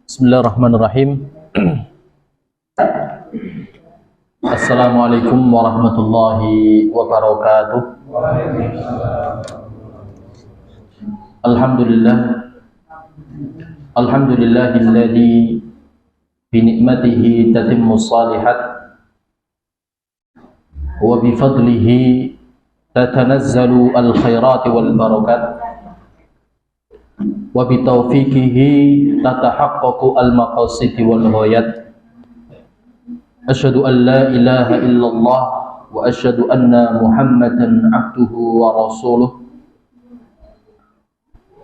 Bismillahirrahmanirrahim. Assalamualaikum warahmatullahi wabarakatuh. Alhamdulillahilladzi bi ni'matihi tatimmu shalihat wa bi fadlihi tatanazzalu al-khairat wal barakat wa bi taufiqihi tatahaqqaqu al-maqasid wal ghayat. Asyhadu an la ilaha illallah wa asyhadu anna Muhammadan abduhu wa rasuluh.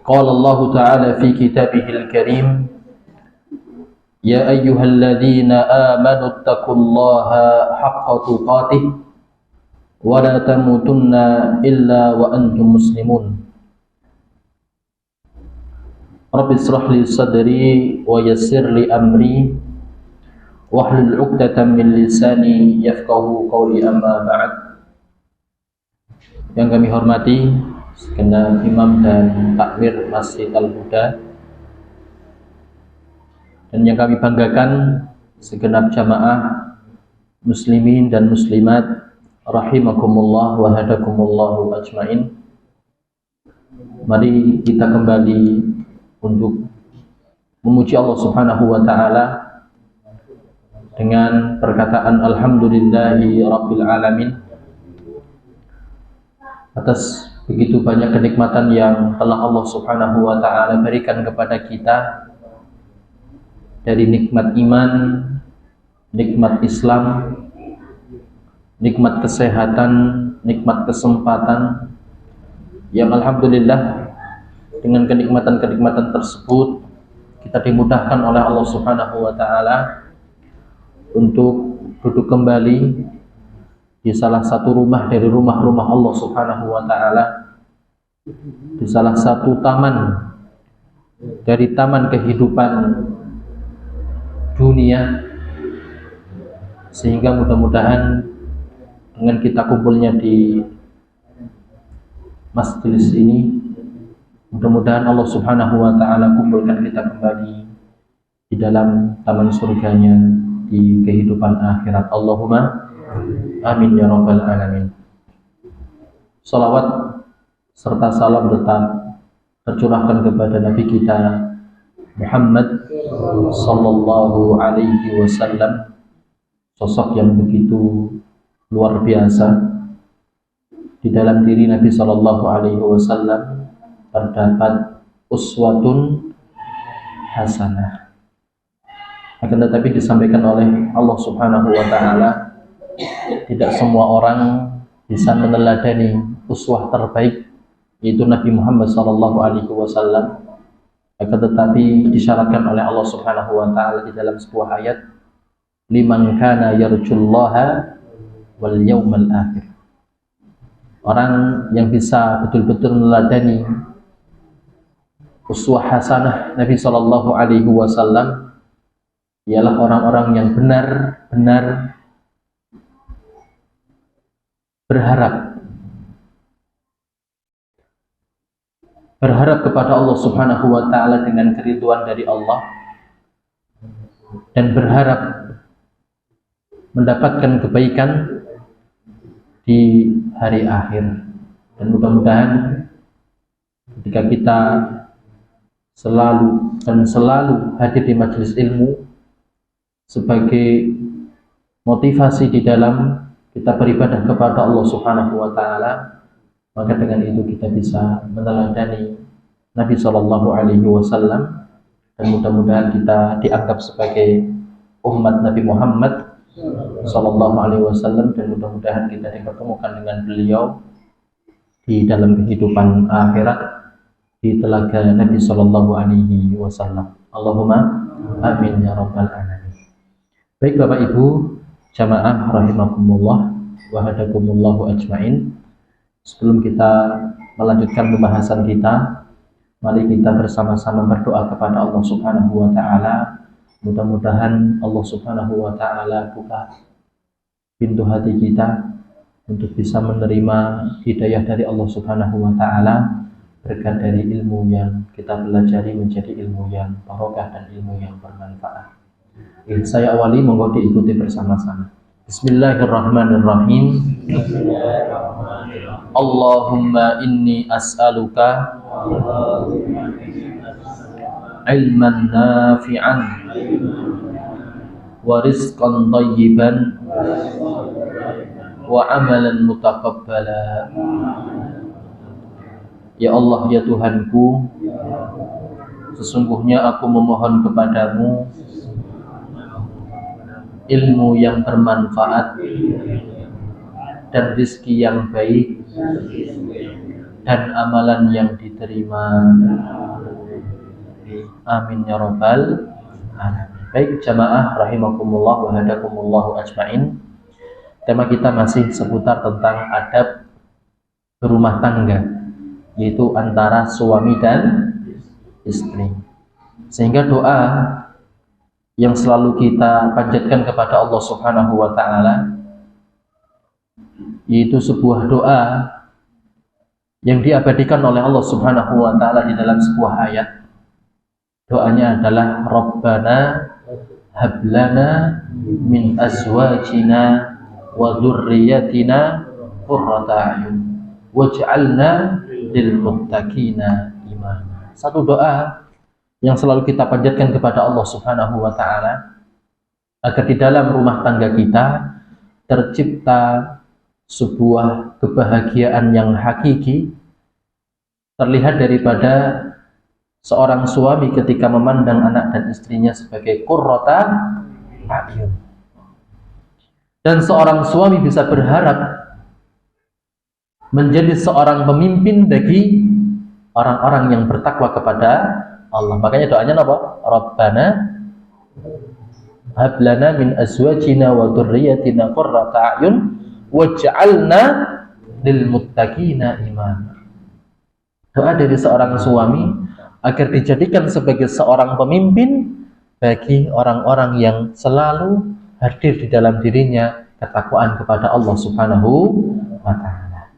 Qala Allah Ta'ala fi kitabihil karim, ya ayyuhalladzina amanu taqullaha haqqa tuqatih wa la tamutunna illa wa antum muslimun. Rabbi israh li sadri wa yassir li amri wahlul 'uqdatam min lisani yafqahu qawli, amma ba'd. Yang kami hormati segenap imam dan takmir Masjid Al-Huda, dan yang kami banggakan segenap jamaah muslimin dan muslimat rahimakumullah wa hadakumullahu ajmain. Mari kita kembali untuk memuji Allah Subhanahu wa ta'ala dengan perkataan alhamdulillahi rabbil alamin atas begitu banyak kenikmatan yang telah Allah Subhanahu wa ta'ala berikan kepada kita, dari nikmat iman, nikmat Islam, nikmat kesehatan, nikmat kesempatan, yang alhamdulillah dengan kenikmatan-kenikmatan tersebut kita dimudahkan oleh Allah Subhanahu wa ta'ala untuk duduk kembali di salah satu rumah dari rumah-rumah Allah Subhanahu wa ta'ala, di salah satu taman dari taman kehidupan dunia, sehingga mudah-mudahan dengan kita kumpulnya di masjid ini, mudah-mudahan Allah Subhanahu wa ta'ala kumpulkan kita kembali di dalam taman surganya di kehidupan akhirat. Allahumma amin ya rabbal alamin. Salawat serta salam tetap tercurahkan kepada Nabi kita Muhammad sallallahu alaihi wasallam, sosok yang begitu luar biasa. Di dalam diri Nabi sallallahu alaihi wasallam terdapat uswatun hasanah. Akan tetapi disampaikan oleh Allah Subhanahu wa ta'ala, tidak semua orang bisa meneladani uswah terbaik, yaitu Nabi Muhammad sallallahu alaihi wasallam. Akan tetapi disyaratkan oleh Allah Subhanahu wa ta'ala di dalam sebuah ayat, liman kana yarjullaha wal yawmal akhir. Orang yang bisa betul-betul meneladani uswah hasanah Nabi sallallahu alaihi wasallam ialah orang-orang yang benar-benar berharap kepada Allah Subhanahu wa ta'ala dengan keridhaan dari Allah, dan berharap mendapatkan kebaikan di hari akhir. Dan mudah-mudahan ketika kita selalu hadir di majelis ilmu sebagai motivasi di dalam kita beribadah kepada Allah Subhanahu wa ta'ala, maka dengan itu kita bisa meneladani Nabi sallallahu alaihi wasallam, dan mudah-mudahan kita dianggap sebagai umat Nabi Muhammad sallallahu alaihi wasallam, dan mudah-mudahan kita dipertemukan dengan beliau di dalam kehidupan akhirat di telaga Nabi sallallahu alaihi wasallam. Allahumma amin ya rabbal alamin. Baik Bapak Ibu jamaah rahimakumullah wa hadakumullahu ajmain. Sebelum kita melanjutkan pembahasan kita, mari kita bersama-sama berdoa kepada Allah Subhanahu wa ta'ala. Mudah-mudahan Allah Subhanahu wa ta'ala buka pintu hati kita, untuk bisa menerima hidayah dari Allah Subhanahu wa taala, berkat dari ilmu yang kita pelajari menjadi ilmu yang barokah dan ilmu yang bermanfaat. Saya awali, monggo diikuti bersama-sama. Bismillahirrahmanirrahim. Allahumma inni as'aluka ilman nafi'an wa rizqan thayyiban wa amalan mutaqabbala. Ya Allah, ya Tuhanku, sesungguhnya aku memohon kepadamu ilmu yang bermanfaat dan rezeki yang baik dan amalan yang diterima. Amin ya rabbal alamin. Baik jamaah rahimakumullah wa hadakumullahu ajmain. Tema kita masih seputar tentang adab berumah tangga, yaitu antara suami dan istri. Sehingga doa yang selalu kita panjatkan kepada Allah Subhanahu wa taala, yaitu sebuah doa yang diabadikan oleh Allah Subhanahu wa taala di dalam sebuah ayat. Doanya adalah Rabbana hablana min azwajina wa dzurriyyatina qurrata a'yun waj'alna lil muttaqina imama. Satu doa yang selalu kita panjatkan kepada Allah Subhanahu wa taala agar di dalam rumah tangga kita tercipta sebuah kebahagiaan yang hakiki, terlihat daripada seorang suami ketika memandang anak dan istrinya sebagai qurrata a'yun. Dan seorang suami bisa berharap menjadi seorang pemimpin bagi orang-orang yang bertakwa kepada Allah. Makanya doanya apa? Rabbana hablana min azwajina wa dzurriyyatina qurrata a'yun waj'alna lil muttaqina imama. Doa dari seorang suami agar dijadikan sebagai seorang pemimpin bagi orang-orang yang selalu hadir di dalam dirinya ketakwaan kepada Allah Subhanahu wa taala.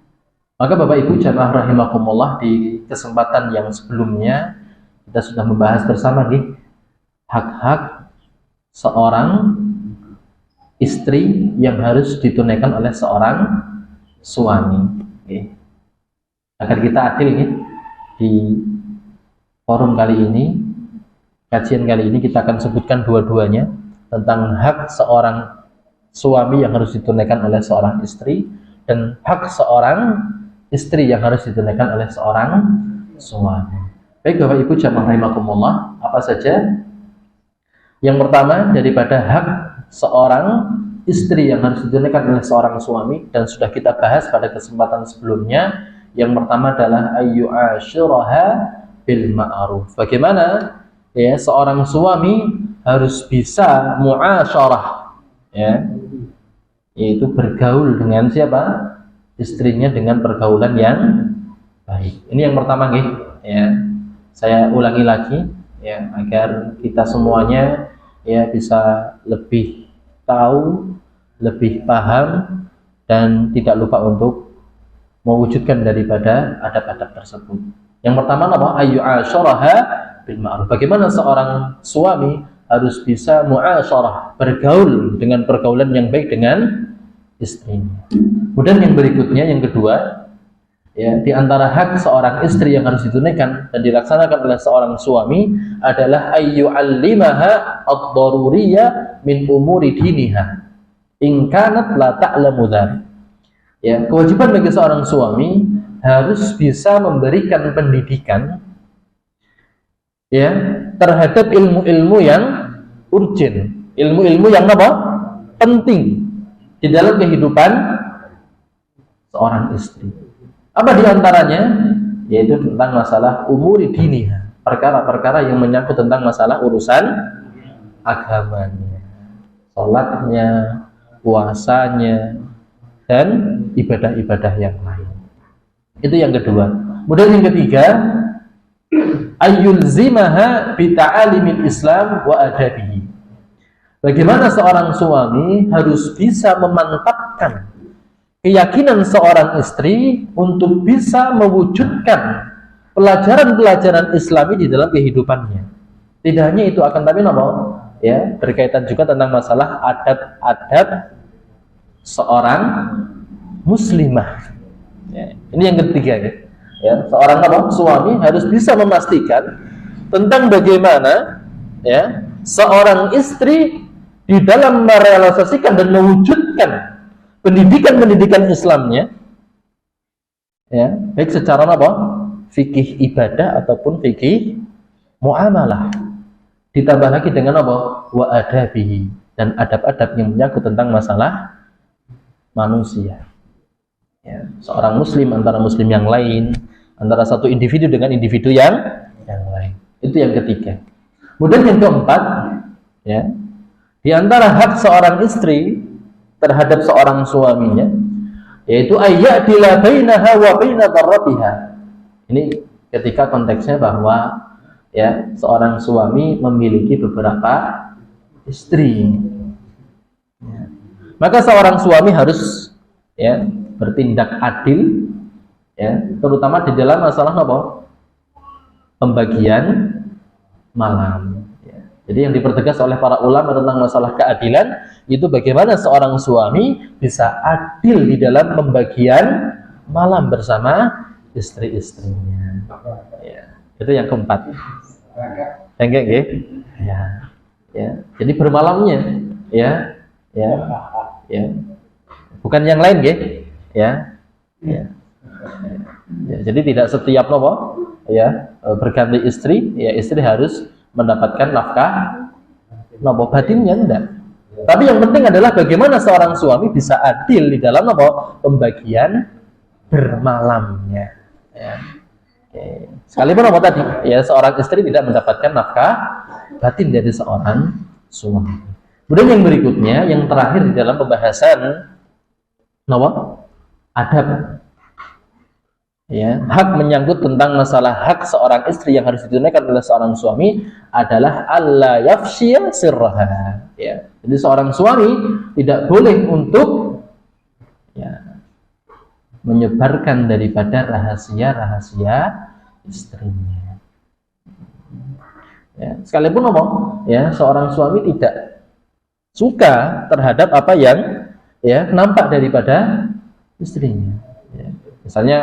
Maka Bapak Ibu jamaah rahimakumullah, di kesempatan yang sebelumnya kita sudah membahas bersama nih hak-hak seorang istri yang harus ditunaikan oleh seorang suami. Oke. Agar kita adil nih, di forum kali ini, kajian kali ini kita akan sebutkan dua-duanya tentang hak seorang suami yang harus ditunaikan oleh seorang istri dan hak seorang istri yang harus ditunaikan oleh seorang suami. Baik Bapak Ibu jamaah rahimakumullah, apa saja? Yang pertama daripada hak seorang istri yang harus ditunaikan oleh seorang suami, dan sudah kita bahas pada kesempatan sebelumnya. Yang pertama adalah ayyu'ashiraha bil ma'ruf. Bagaimana ya seorang suami harus bisa muasyarah, ya, yaitu bergaul dengan siapa? Istrinya dengan pergaulan yang baik. Ini yang pertama nih, ya. Saya ulangi lagi ya agar kita semuanya ya bisa lebih tahu, lebih paham, dan tidak lupa untuk mewujudkan daripada adab-adab tersebut. Yang pertama apa? Ayyu'asharaha bil ma'ruf. Bagaimana seorang suami harus bisa muasyarah, bergaul dengan pergaulan yang baik dengan istrinya. Kemudian yang berikutnya, yang kedua, ya, di antara hak seorang istri yang harus ditunaikan dan dilaksanakan oleh seorang suami adalah ayyu'allimaha ad-daruriyya min umuri diniha in kanat la ta'lamu dzalik. Ya, kewajiban bagi seorang suami harus bisa memberikan pendidikan ya terhadap ilmu-ilmu yang urgent, ilmu-ilmu yang apa? Penting di dalam kehidupan seorang istri. Apa diantaranya? Yaitu tentang masalah umuri diniha, perkara-perkara yang menyangkut tentang masalah urusan agamanya, sholatnya, puasanya, dan ibadah-ibadah yang lain. Itu yang kedua. Kemudian yang ketiga, ayyulzimaha bita'alimil Islam wa adabihi. Bagaimana seorang suami harus bisa memantapkan keyakinan seorang istri untuk bisa mewujudkan pelajaran-pelajaran Islami di dalam kehidupannya. Tidak hanya itu, akan tapi ya, berkaitan juga tentang masalah adab-adab seorang muslimah. Ya, ini yang ketiga ya. Ya, seorang suami harus bisa memastikan tentang bagaimana ya seorang istri di dalam merealisasikan dan mewujudkan pendidikan Islamnya, ya, baik secara fikih ibadah ataupun fikih muamalah. Ditambah lagi dengan wa adabihi, dan adab-adab yang menyangkut tentang masalah manusia. Ya, seorang muslim antara muslim yang lain, antara satu individu dengan individu yang lain. Itu yang ketiga. Kemudian yang keempat, ya, di antara hak seorang istri terhadap seorang suaminya, yaitu ayyadila bainaha wa baina darratiha. Ini ketika konteksnya bahwa ya seorang suami memiliki beberapa istri. Ya. Maka seorang suami harus ya bertindak adil, ya, terutama di dalam masalah pembagian malam. Ya. Jadi yang dipertegas oleh para ulama tentang masalah keadilan itu bagaimana seorang suami bisa adil di dalam pembagian malam bersama istri-istrinya. Ya. Itu yang keempat. Ya. Ya. Jadi bermalamnya, ya, bukan yang lain, ya. Ya, jadi tidak setiap ya berganti istri, ya istri harus mendapatkan nafkah batinnya, enggak. Tapi yang penting adalah bagaimana seorang suami bisa adil di dalam pembagian bermalamnya. Ya. Oke. Sekalipun tadi, ya seorang istri tidak mendapatkan nafkah batin dari seorang suami. Kemudian yang berikutnya, yang terakhir di dalam pembahasan adab, ya, hak menyangkut tentang masalah hak seorang istri yang harus ditunaikan oleh seorang suami adalah alla yafshiya sirraha. Ya. Jadi seorang suami tidak boleh untuk ya menyebarkan daripada rahasia-rahasia istrinya. Ya, sekalipun ya seorang suami tidak suka terhadap apa yang ya nampak daripada istrinya. Ya. Misalnya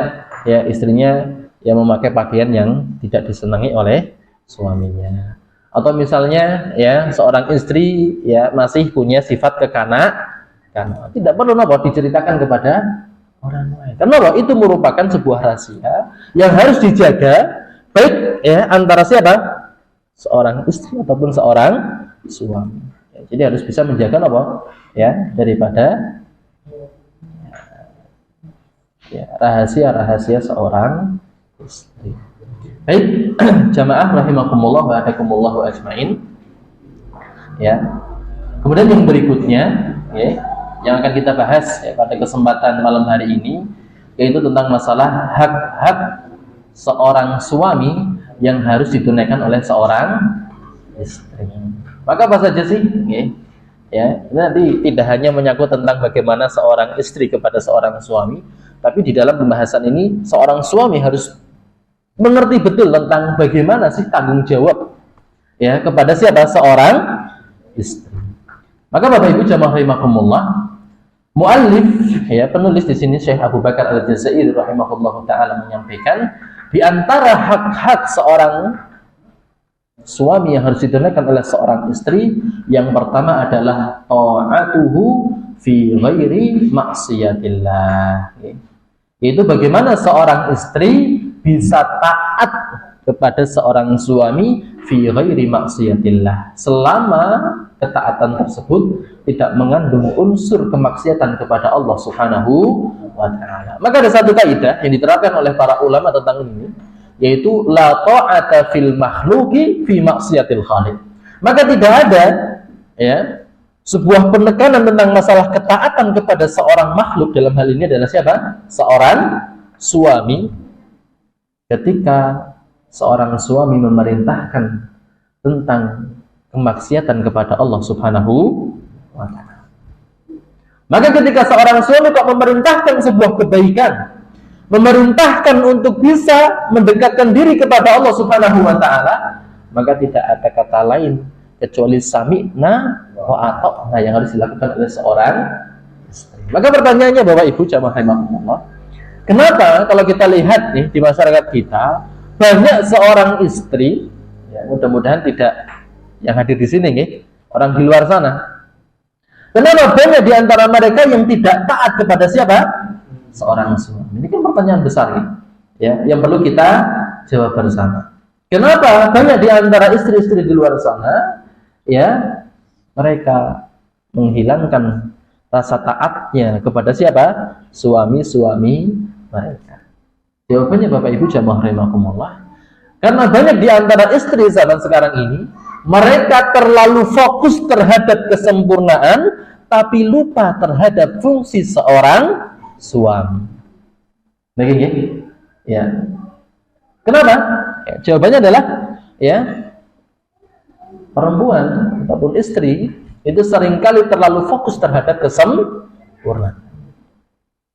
ya istrinya yang memakai pakaian yang tidak disenangi oleh suaminya, atau misalnya ya seorang istri ya masih punya sifat kekanak-kanakan, tidak perlu diceritakan kepada orang lain, karena itu merupakan sebuah rahasia yang harus dijaga baik ya antara siapa, seorang istri ataupun seorang suami. Ya, jadi harus bisa menjaga ya daripada ya, rahasia-rahasia seorang istri. Baik, jamaah rahimakumullah wa adakumullah wa ajmain. Ya. Kemudian yang berikutnya, ya, yang akan kita bahas ya, pada kesempatan malam hari ini, yaitu tentang masalah hak-hak seorang suami yang harus ditunaikan oleh seorang istri. Maka apa saja sih? Ya, nanti tidak hanya menyangkut tentang bagaimana seorang istri kepada seorang suami, tapi di dalam pembahasan ini seorang suami harus mengerti betul tentang bagaimana sih tanggung jawab ya kepada siapa, seorang istri. Maka Bapak Ibu jamaah rahimakumullah, muallif ya penulis di sini Syekh Abu Bakar Al-Jazairi rahimahullahu taala menyampaikan di antara hak-hak seorang suami yang harus ditunaikan oleh seorang istri, yang pertama adalah ta'atuhu fi ghairi maksiatillah. Yaitu bagaimana seorang istri bisa taat kepada seorang suami fi ghairi maksiatillah, selama ketaatan tersebut tidak mengandung unsur kemaksiatan kepada Allah Subhanahu wa taala. Maka ada satu kaidah yang diterapkan oleh para ulama tentang ini, yaitu la ta'ata fil makhluqi fi maksiatil khaliq. Maka tidak ada ya sebuah penekanan tentang masalah ketaatan kepada seorang makhluk, dalam hal ini adalah siapa? Seorang suami, ketika seorang suami memerintahkan tentang kemaksiatan kepada Allah Subhanahu wa taala. Maka ketika seorang suami kok memerintahkan sebuah kebaikan, memerintahkan untuk bisa mendekatkan diri kepada Allah Subhanahu wa taala, maka tidak ada kata lain kecuali sami'na wa ata'na yang harus dilakukan oleh seorang istri. Maka pertanyaannya Bapak Ibu jamaah rahimakumullah, kenapa kalau kita lihat nih di masyarakat kita banyak seorang istri, ya, mudah-mudahan tidak yang hadir di sini nih, orang di luar sana. Kenapa banyak di antara mereka yang tidak taat kepada siapa? Seorang suami. Ini kan pertanyaan besar nih, ya, yang perlu kita jawab bersama. Kenapa banyak di antara istri-istri di luar sana, ya, mereka menghilangkan rasa taatnya kepada siapa? Suami-suami mereka. Jawabannya Bapak Ibu jamaah rahimakumullah, karena banyak di antara istri zaman sekarang ini mereka terlalu fokus terhadap kesempurnaan tapi lupa terhadap fungsi seorang suami. Begini, ya. Kenapa? Ya, jawabannya adalah, ya, perempuan ataupun istri itu seringkali terlalu fokus terhadap kesempurnaan.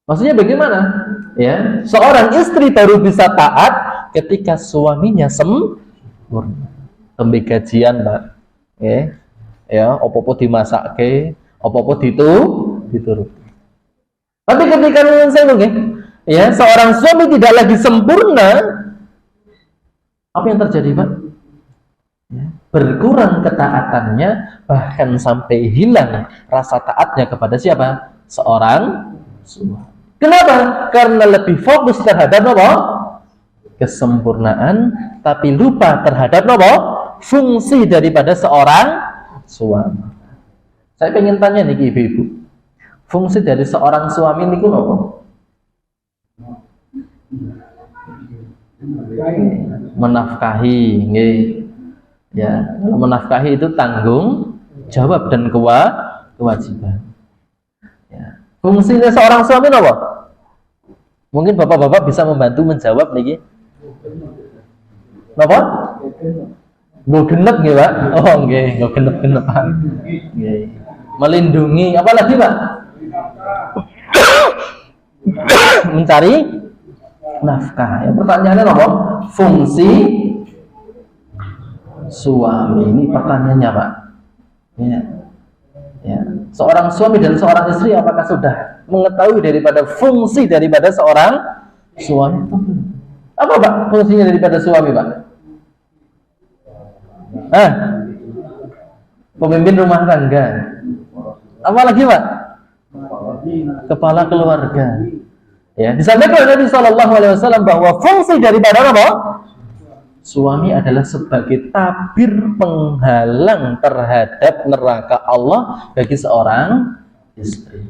Maksudnya bagaimana? Ya, seorang istri baru bisa taat ketika suaminya sempurna. Tembe gajian, Pak. Ya, opo-opo dimasake, opo-opo dituruti. Tapi ketika ya, seorang suami tidak lagi sempurna, apa yang terjadi, Pak? Ya, berkurang ketaatannya, bahkan sampai hilang rasa taatnya kepada siapa? Seorang suami. Kenapa? Karena lebih fokus terhadap apa? Kesempurnaan, tapi lupa terhadap apa? Fungsi daripada seorang suami. Saya pengen tanya nih ibu-ibu, fungsi dari seorang suami niku apa? Menafkahi, nggih. Ya, menafkahi itu tanggung jawab dan kewajiban. Ya. Fungsinya seorang suami apa? Mungkin bapak-bapak bisa membantu menjawab niki. Napa? Nggo genep nggih, Pak? Oh, nggih, nggo genep-genep. Nggih. Melindungi, apa lagi, Pak? Mencari nafkah. Ya, pertanyaannya apa? Fungsi suami. Ini pertanyaannya, Pak. Ya. Ya. Seorang suami dan seorang istri apakah sudah mengetahui daripada fungsi daripada seorang suami? Apa, Pak, fungsinya daripada suami, Pak? Pemimpin rumah tangga. Apa lagi, Pak? Kepala keluarga. Ya, disampaikan oleh Nabi SAW bahwa fungsi daripada apa? Suami adalah sebagai tabir penghalang terhadap neraka Allah bagi seorang istri.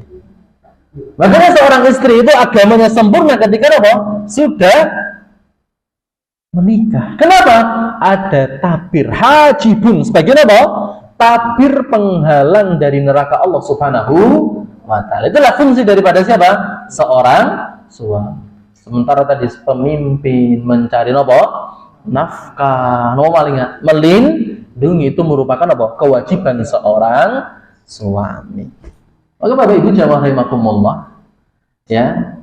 Makanya seorang istri itu agamanya sempurna ketika apa? Sudah menikah. Kenapa? Ada tabir hajibun sebagai apa? Tabir penghalang dari neraka Allah Subhanahu wa ta'ala. Itulah fungsi daripada siapa? Seorang suami. Sementara tadi pemimpin mencari apa? Nafkah, melindungi itu merupakan apa? Kewajiban seorang suami. Maka Bapak Ibu jamaah rahimakumullah, ya,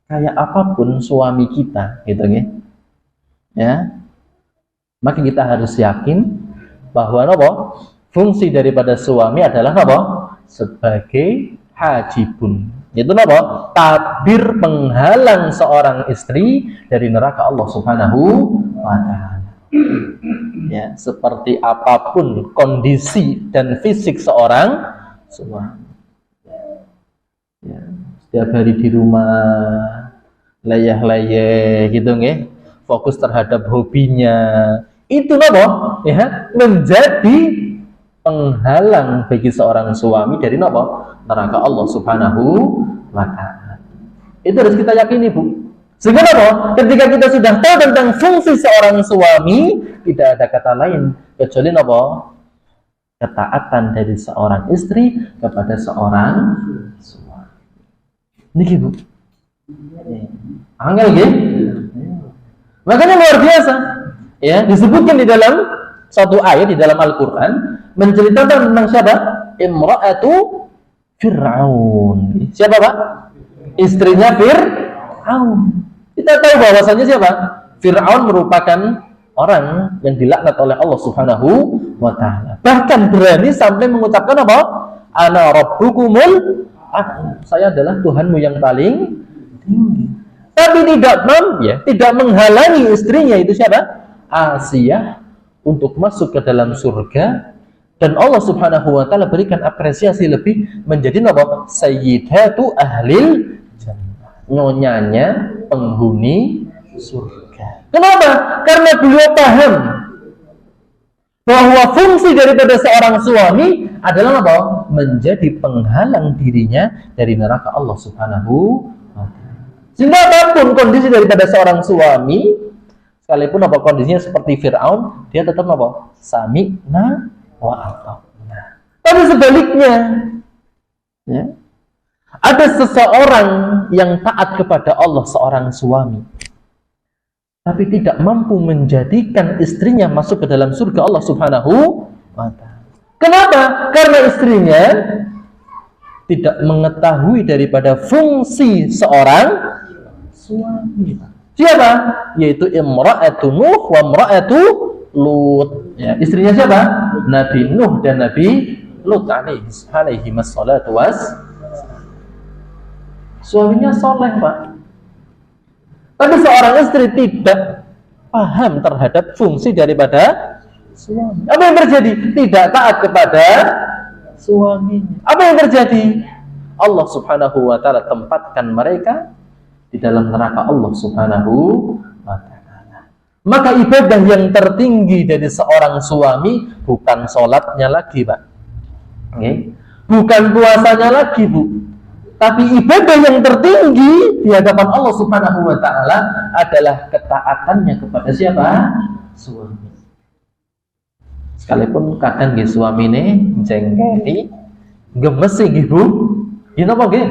kayak apapun suami kita, gitu ya, maka kita harus yakin bahwa apa? Fungsi daripada suami adalah apa? Sebagai hajibun. Itu apa? Tabir penghalang seorang istri dari neraka Allah Subhanahu wa ta'ala. Ya, seperti apapun kondisi dan fisik seorang suami. Ya, setiap hari di rumah layah-layah gitu nggih, fokus terhadap hobinya. Itu apa? Ya, menjadi penghalang bagi seorang suami dari apa? Neraka Allah Subhanahu wa ta'ala. Itu harus kita yakini, Bu. Sehingga apa? Ketika kita sudah tahu tentang fungsi seorang suami, tidak ada kata lain kecuali apa? Ketaatan dari seorang istri kepada seorang suami. Niki, Bu. Angel nggih? Makanya luar biasa. Ya, disebutkan di dalam satu ayat di dalam Al-Qur'an menceritakan tentang siapa? Imra'atu Fir'aun. Siapa Pak? Istrinya Fir'aun. Kita tahu bahwasanya siapa? Fir'aun merupakan orang yang dilaknat oleh Allah Subhanahu wa taala. Bahkan berani sampai mengucapkan apa? Ana rabbukumul a'la. Saya adalah Tuhanmu yang paling tinggi. Tapi tidak menghalangi istrinya itu siapa? Asiyah untuk masuk ke dalam surga, dan Allah Subhanahu wa taala berikan apresiasi lebih menjadi apa? Sayyidatu ahlil jannah. Nyonyanya penghuni surga. Kenapa? Karena beliau paham bahwa fungsi daripada seorang suami adalah apa? Menjadi penghalang dirinya dari neraka Allah Subhanahu wa taala. Sehingga apapun kondisi daripada seorang suami, sekalipun apa kondisinya seperti Fir'aun, dia tetap apa? Sami'na wa ata'na. Tapi sebaliknya, ya, ada seseorang yang taat kepada Allah, seorang suami, tapi tidak mampu menjadikan istrinya masuk ke dalam surga Allah Subhanahu wa taala. Kenapa? Karena istrinya tidak mengetahui daripada fungsi seorang suami. Siapa? Yaitu imra'atu Nuh wa imra'atu Lut. Ya, istrinya siapa? Nabi Nuh dan Nabi Lut alaihi wassalatu was. Suaminya soleh, Pak. Tapi seorang istri tidak paham terhadap fungsi daripada suami. Apa yang terjadi? Tidak taat kepada suaminya. Apa yang terjadi? Allah Subhanahu wa taala tempatkan mereka di dalam neraka Allah Subhanahu wa taala. Maka ibadah yang tertinggi dari seorang suami bukan sholatnya lagi, Pak. Okay? Bukan puasanya lagi, Bu. Tapi ibadah yang tertinggi di hadapan Allah Subhanahu wa taala adalah ketaatannya kepada siapa? Suami. Sekalipun kadang nggih suamine jengkeli, gemesi nggih, Bu. Ya napa nggih?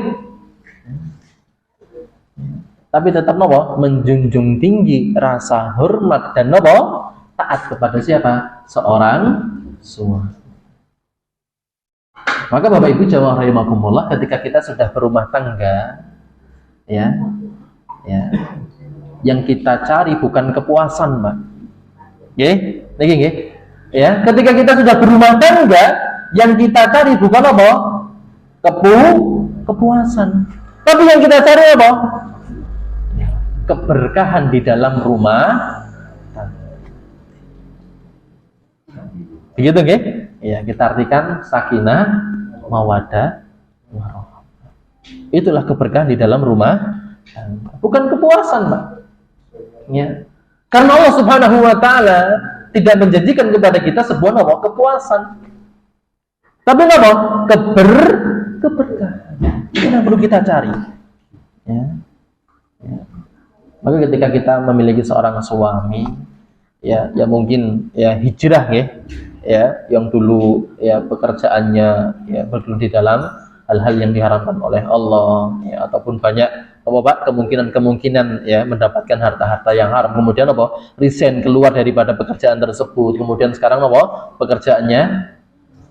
Tapi tetap napa? Menjunjung tinggi rasa hormat dan napa? Taat kepada siapa? Seorang suami. Maka Bapak Ibu jamaah rahimakumullah, ketika kita sudah berumah tangga, ya, yang kita cari bukan kepuasan, Pak. Ya, ketika kita sudah berumah tangga, yang kita cari bukan apa? Kepuasan. Tapi yang kita cari apa? Keberkahan di dalam rumah tangga. Begitu, nggih? Ya, kita artikan sakinah, mawaddah, warahmah. Itulah keberkahan di dalam rumah tangga. Bukan kepuasan, Pak. Ya. Karena Allah Subhanahu wa taala tidak menjanjikan kepada kita sebuah apa? Kepuasan. Tapi apa? Keberkahan. Ini yang perlu kita cari. Ya. Ya. Maka ketika kita memiliki seorang suami, ya mungkin ya hijrah ya, yang dulu ya pekerjaannya ya bergelut di dalam hal-hal yang diharamkan oleh Allah, ya, ataupun banyak kemungkinan ya mendapatkan harta-harta yang haram, kemudian resign, keluar daripada pekerjaan tersebut, kemudian sekarang pekerjaannya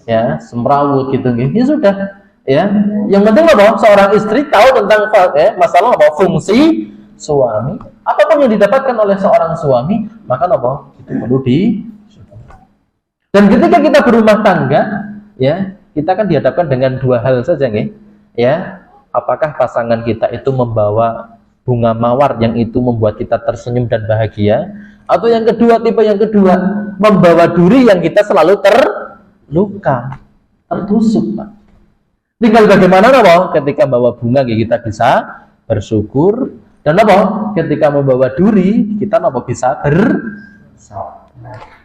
ya semrawut gitu, ya sudah, ya yang penting seorang istri tahu tentang masalah fungsi suami, apapun yang didapatkan oleh seorang suami, maka itu perlu dan ketika kita berumah tangga, ya kita kan dihadapkan dengan dua hal saja, ya. Apakah pasangan kita itu membawa bunga mawar yang itu membuat kita tersenyum dan bahagia, atau yang kedua, tipe yang kedua, membawa duri yang kita selalu terluka, tertusuk, Pak. Tinggal bagaimana ketika bawa bunga kita bisa bersyukur, dan ketika membawa duri kita bisa bersabar.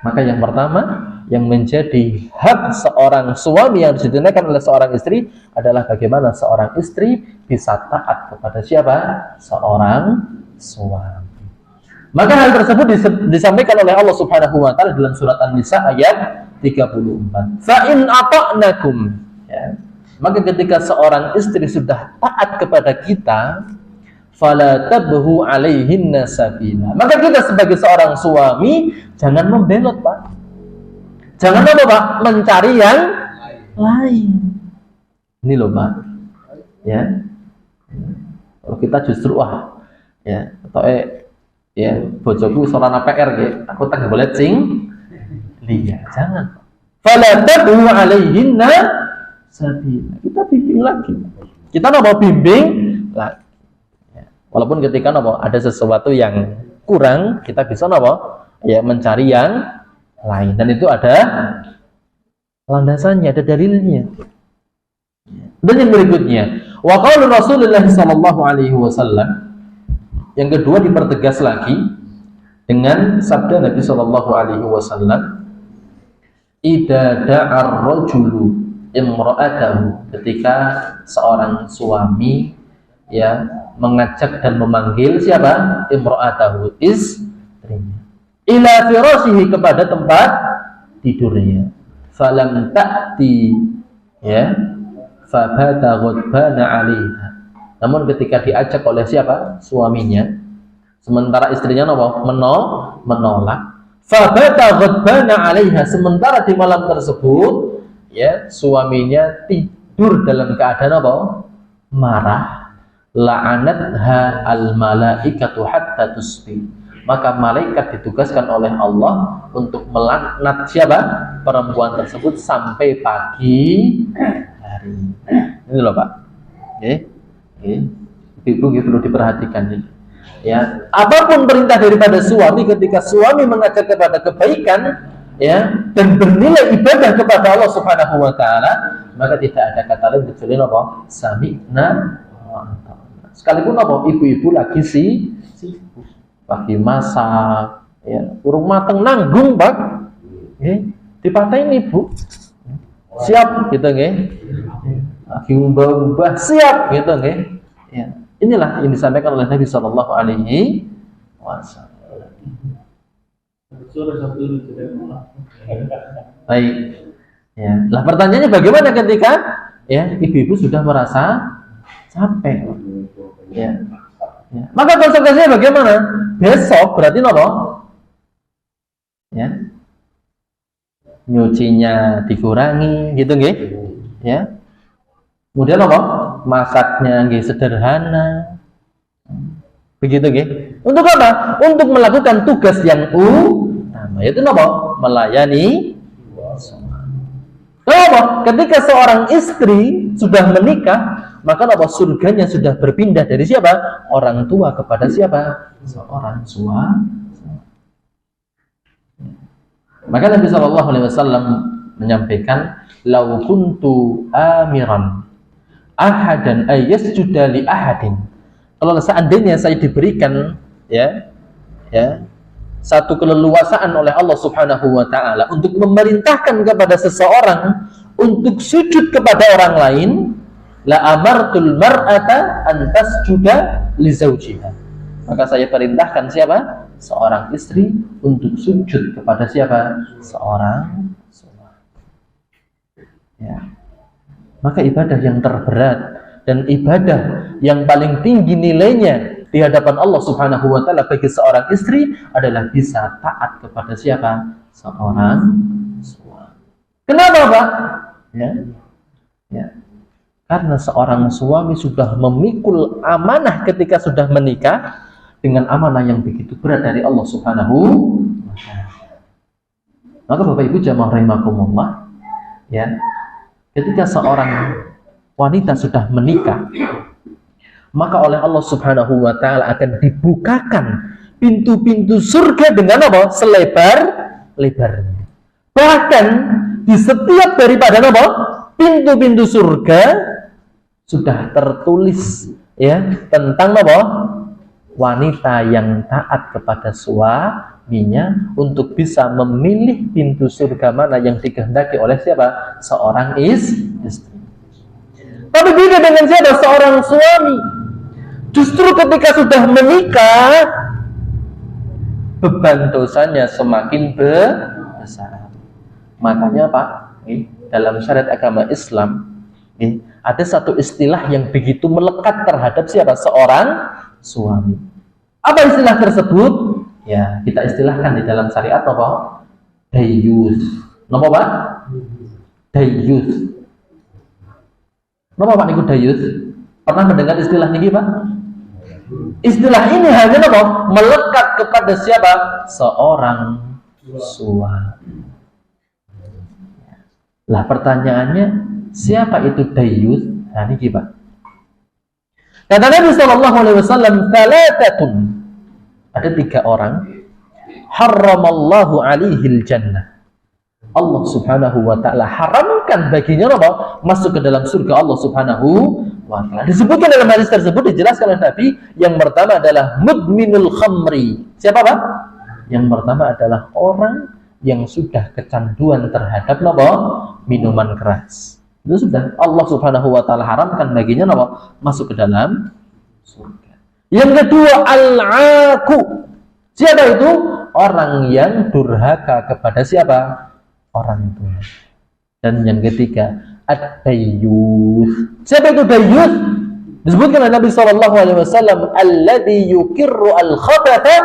Maka yang pertama yang menjadi hak seorang suami yang ditunaikan oleh seorang istri adalah bagaimana seorang istri bisa taat kepada siapa? Seorang suami. Maka hal tersebut disampaikan oleh Allah Subhanahu wa taala dalam surat An-Nisa ayat 34. Fa in ata'nakum, ya. Maka ketika seorang istri sudah taat kepada kita, fala tabhu alaihinna sabila. Maka kita sebagai seorang suami jangan membelot, Pak. Jangan Pak? Mencari yang lain. Ini loh Pak, ya. Kalau kita justru ya, atau ya bojoku sorana PR ya, aku tak boleh sing liya, jangan. Fala tabu alaihinna sabila. Kita bimbing lagi. Kita mau bimbing lagi. Ya. Walaupun ketika ada sesuatu yang kurang, kita bisa ya mencari yang lain, dan itu ada landasannya, ada dalilnya. Dan yang berikutnya, wa qaulu Rasulullah sallallahu alaihi wasallam, yang kedua dipertegas lagi dengan sabda Nabi sallallahu alaihi wasallam, idza da'ar rajulu imra'atahu, ketika seorang suami ya mengajak dan memanggil siapa? Imra'atahu, istrinya, ila firashihi, kepada tempat tidurnya, falam ta'ti ya fabata ghadbana 'alaiha, namun ketika diajak oleh siapa? Suaminya, sementara istrinya menolak, fabata ghadbana 'alaiha, sementara di malam tersebut ya suaminya tidur dalam keadaan marah, la'anatha al-malaikatu hatta tusbih, maka malaikat ditugaskan oleh Allah untuk melaknat siapa? Perempuan tersebut sampai pagi hari. Ini loh Pak. Ibu perlu diperhatikan ini. Ya, apapun perintah daripada suami, ketika suami mengajak kepada kebaikan, ya, dan bernilai ibadah kepada Allah Subhanahu wa taala, maka tidak ada kata lain kecuali sami'na wa ata'na. Sekalipun ibu-ibu lagi sibuk, lagi masak, ya, urung mateng nanggung, Pak. Dipatahin ibu. Siap gitu nggih. Lagi umbah-umbah siap gitu nggih. Ya. Inilah yang disampaikan oleh Nabi sallallahu alaihi wasallam. Baik. Ya. Lah pertanyaannya bagaimana ketika ya ibu-ibu sudah merasa capek? Ya. Ya. Maka konsekuensinya bagaimana? Besok berarti ya. Nyucinya dikurangi gitu nggih. Ya. Kemudian masaknya nggih sederhana. Begitu nggih. Untuk apa? Untuk melakukan tugas yang utama, yaitu melayani suami. Ketika seorang istri sudah menikah, maka surganya sudah berpindah dari siapa? Orang tua kepada siapa? Seorang suami. Maka Nabi sallallahu alaihi wasallam menyampaikan, "Lau kuntu amiran ahadan ayyasjuda li ahadin." Kalau seandainya saya diberikan ya satu keleluasaan oleh Allah Subhanahu wa taala untuk memerintahkan kepada seseorang untuk sujud kepada orang lain, la amartul mar'ata an tasjuda li zawjiha. Maka saya perintahkan siapa? Seorang istri untuk sujud kepada siapa? Seorang suami. Ya. Maka ibadah yang terberat dan ibadah yang paling tinggi nilainya di hadapan Allah Subhanahu wa taala bagi seorang istri adalah bisa taat kepada siapa? Seorang suami. Kenapa, Pak? Ya. Karena seorang suami sudah memikul amanah ketika sudah menikah dengan amanah yang begitu berat dari Allah Subhanahu wa taala. Maka Bapak Ibu jamaah rahimakumullah, ya. Ketika seorang wanita sudah menikah, maka oleh Allah Subhanahu wa taala akan dibukakan pintu-pintu surga dengan selebar-lebarnya. Bahkan di setiap daripada pintu-pintu surga sudah tertulis tentang wanita yang taat kepada suaminya untuk bisa memilih pintu surga mana yang dikehendaki oleh siapa? Seorang istri. Tapi beda dengan siapa? Seorang suami. Justru ketika sudah menikah, beban dosanya semakin besar. Makanya Pak, dalam syariat agama Islam ada satu istilah yang begitu melekat terhadap siapa? Seorang suami. Apa istilah tersebut? Ya, kita istilahkan di dalam syariat Dayyus. Napa Pak? Dayyus. Napa Pak niku dayus? Pernah mendengar istilah niki Pak? Istilah ini hanya napa? Melekat kepada siapa? Seorang suami. Lah pertanyaannya, siapa itu dayus? Nah niki Pak. Kata Nabi sallallahu alaihi wasallam, "Thalathatun." Ada 3 orang. Harramallahu alaihil jannah. Allah Subhanahu wa taala haramkan baginya apa? Masuk ke dalam surga Allah Subhanahu wa taala. Disebutkan dalam hadis tersebut, dijelaskan oleh Nabi, yang pertama adalah mudminul khamri. Siapa Pak? Yang pertama adalah orang yang sudah kecanduan terhadap apa? Minuman keras. Itu sudah Allah Subhanahu wa taala haramkan baginya apa? Masuk ke dalam surga. Yang kedua al-aqu. Siapa itu? Orang yang durhaka kepada siapa? Orang tua. Dan yang ketiga ad-dayyus. Siapa itu dayyus? Disebutkan oleh Nabi sallallahu alaihi wasallam, alladzi yukirru al-khabatha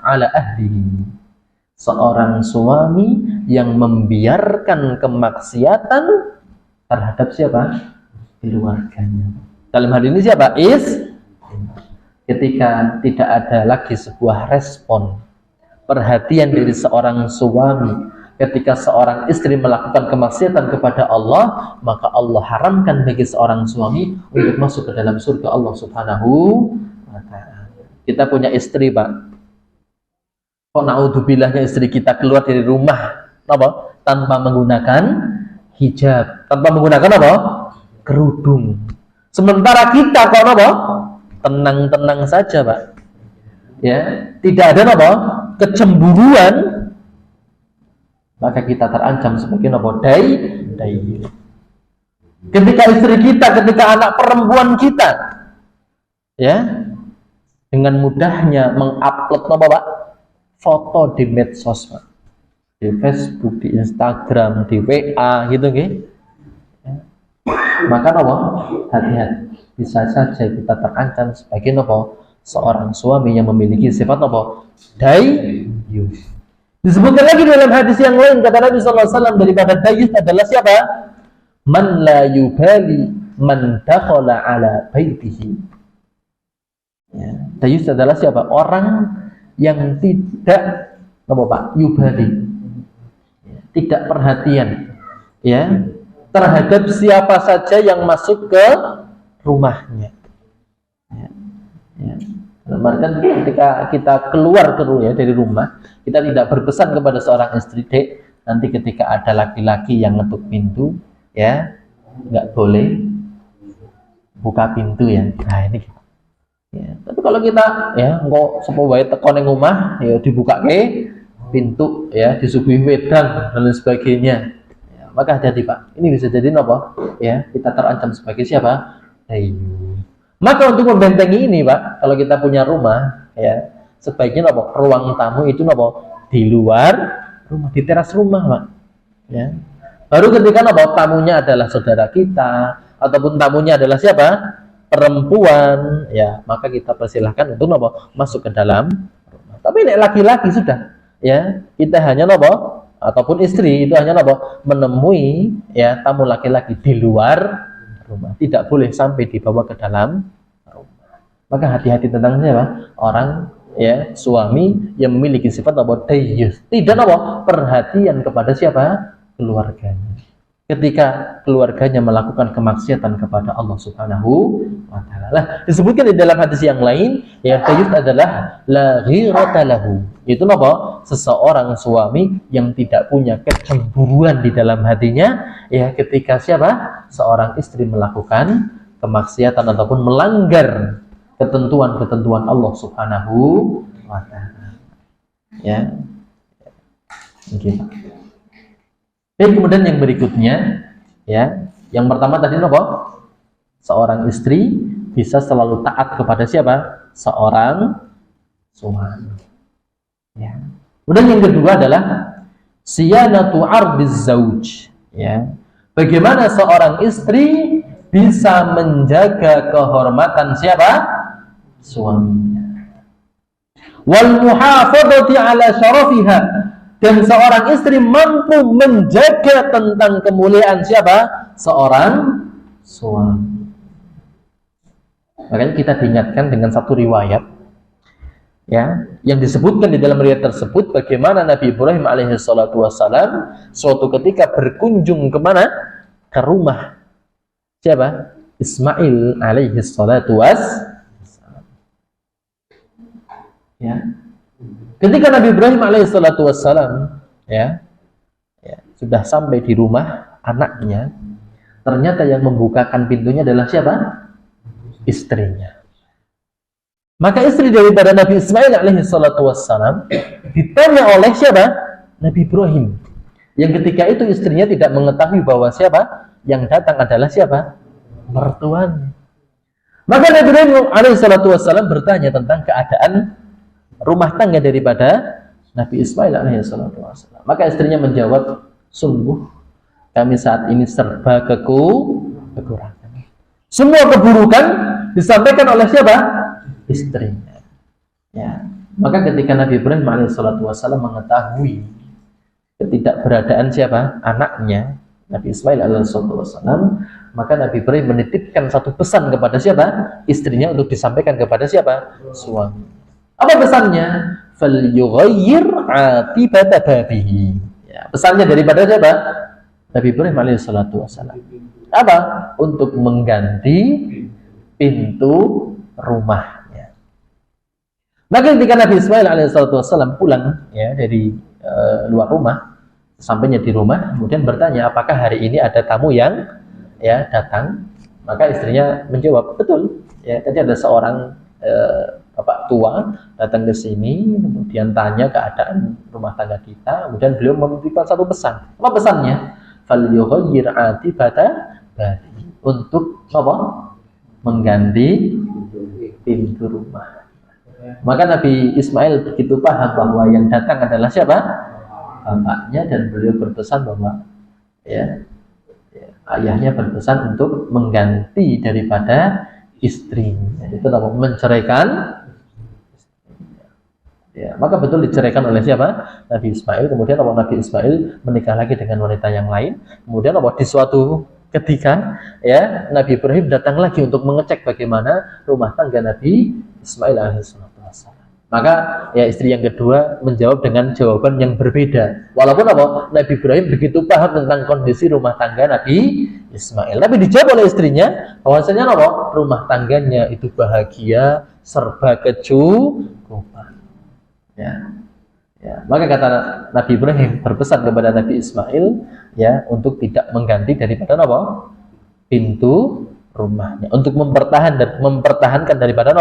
ala ahlihi. Seorang suami yang membiarkan kemaksiatan terhadap siapa? Keluarganya. Dalam hal ini siapa? Ketika tidak ada lagi sebuah respon perhatian dari seorang suami ketika seorang istri melakukan kemaksiatan kepada Allah, maka Allah haramkan bagi seorang suami untuk masuk ke dalam surga Allah Subhanahu wa ta'ala. Kita punya istri Pak, kok naudzubillah istri kita keluar dari rumah apa? Tanpa menggunakan hijab, tanpa menggunakan apa? Kerudung. Sementara kita kok apa? Tenang-tenang saja Pak, ya, tidak ada apa? Kecemburuan, maka kita terancam sebagai apa? Dayyus. Ketika istri kita, ketika anak perempuan kita, ya, dengan mudahnya mengupload apa Pak? Foto di medsos Pak, di Facebook, di Instagram, di WA gitu nggih. Maka apa? Hati-hati, bisa saja kita terancam sebagai apa? Seorang suami yang memiliki sifat apa? Dayyus. Disebutkan lagi dalam hadis yang lain, kata Nabi sallallahu alaihi wasallam, daripada dayyus adalah siapa? Man la yubali man dakhala ala baitihi. Ya, dayyus adalah siapa? Orang yang tidak apa Pak? Yubali. Ya, tidak perhatian ya terhadap siapa saja yang masuk ke rumahnya. Ya. Ya. Bahkan ketika kita keluar dari rumah, kita tidak berpesan kepada seorang istri, "Dek, nanti ketika ada laki-laki yang ngetuk pintu, ya, nggak boleh buka pintu ya." Nah ini. Ya. Tapi kalau kita, ya, kok sapa wae teko ning omah, ya dibukake pintu, ya, disuguhi wedang dan lain sebagainya. Ya, maka hati-hati Pak. Ini bisa jadi apa? Ya, kita terancam sebagai siapa? Dayyus. Maka untuk membentengi ini Pak, kalau kita punya rumah, ya, sebaiknya apa? Ruang tamu itu apa? Di luar rumah, di teras rumah Pak. Ya. Baru ketika apa? Tamunya adalah saudara kita, ataupun tamunya adalah siapa? Perempuan, ya, maka kita persilahkan untuk apa? Masuk ke dalam rumah. Tapi nek laki-laki sudah, ya, kita hanya apa? Ataupun istri itu hanya apa? Menemui ya tamu laki-laki di luar rumah, tidak boleh sampai dibawa ke dalam rumah. Maka hati-hati tentang siapa? Orang ya suami yang memiliki sifat apa? Dayyus. Tidak apa? Perhatian kepada siapa? Keluarganya. Ketika keluarganya melakukan kemaksiatan kepada Allah Subhanahu wa ta'ala. Nah, disebutkan di dalam hadis yang lain, ya dayyus adalah la ghirata lahu. Itu apa? Seseorang suami yang tidak punya kecemburuan di dalam hatinya, ya ketika siapa? Seorang istri melakukan kemaksiatan ataupun melanggar ketentuan-ketentuan Allah Subhanahu wa ta'ala. Ya. Mungkin. Dan kemudian yang berikutnya, ya, yang pertama tadi apa? Seorang istri bisa selalu taat kepada siapa? Seorang suami. Ya. Kemudian yang kedua adalah siyanatu ardiz zauj. Ya. Bagaimana seorang istri bisa menjaga kehormatan siapa? Suaminya. Wal muhafadzati ala syarafiha. Dan seorang istri mampu menjaga tentang kemuliaan siapa? Seorang suami. Makanya kita diingatkan dengan satu riwayat, ya, yang disebutkan di dalam riwayat tersebut bagaimana Nabi Ibrahim alaihi salatu wassalam suatu ketika berkunjung kemana? Ke rumah siapa? Ismail alaihi salatu wassalam. Ya. Ketika Nabi Ibrahim alaihi salatu wassalam sudah sampai di rumah anaknya, ternyata yang membukakan pintunya adalah siapa? Istrinya. Maka istri daripada Nabi Ismail alaihi salatu wassalam ditanya oleh siapa? Nabi Ibrahim. Yang ketika itu istrinya tidak mengetahui bahwa siapa yang datang adalah siapa? Mertuanya. Maka Nabi Ibrahim alaihi salatu wassalam bertanya tentang keadaan rumah tangga daripada Nabi Ismail alaihi salatu wassalam. Maka istrinya menjawab, sungguh kami saat ini serba kekurangan. Semua keburukan disampaikan oleh siapa? Istrinya. Ya. Maka ketika Nabi Ibrahim alaihissalatu wassalam mengetahui ketidakberadaan siapa? Anaknya, Nabi Ismail alaihissalatu wassalam, maka Nabi Ibrahim menitipkan satu pesan kepada siapa? Istrinya untuk disampaikan kepada siapa? Suami. Apa pesannya? Falyughayyir 'atibata babihi. Ya, pesannya daripada siapa? Nabi Ibrahim alaihissalatu wassalam. Apa? Untuk mengganti pintu rumahnya. Maka ketika Nabi Ismail alaihissalatu wassalam pulang dari luar rumah, sampainya di rumah, kemudian bertanya, apakah hari ini ada tamu yang datang? Maka istrinya menjawab, betul. Ya, tadi ada seorang bapak tua datang ke sini, kemudian tanya keadaan rumah tangga kita, kemudian beliau memberikan satu pesan. Apa pesannya? Falyughayyir 'atibata babi, untuk apa? Mengganti pintu rumah. Maka Nabi Ismail begitu paham bahwa yang datang adalah siapa? Bapaknya, dan beliau berpesan bahwa ayahnya berpesan untuk mengganti daripada istrinya. Itu apa? Menceraikan. Ya, maka betul diceraikan oleh siapa? Nabi Ismail. Kemudian Nabi Ismail menikah lagi dengan wanita yang lain. Kemudian di suatu ketika Nabi Ibrahim datang lagi untuk mengecek bagaimana rumah tangga Nabi Ismail alaihissalam. Maka istri yang kedua menjawab dengan jawaban yang berbeda. Walaupun Nabi Ibrahim begitu paham tentang kondisi rumah tangga Nabi Ismail, tapi dijawab oleh istrinya bahwasanya rumah tangganya itu bahagia, serba kecukupan. Maka kata Nabi Ibrahim berpesan kepada Nabi Ismail untuk tidak mengganti daripada pintu rumahnya, untuk mempertahankan daripada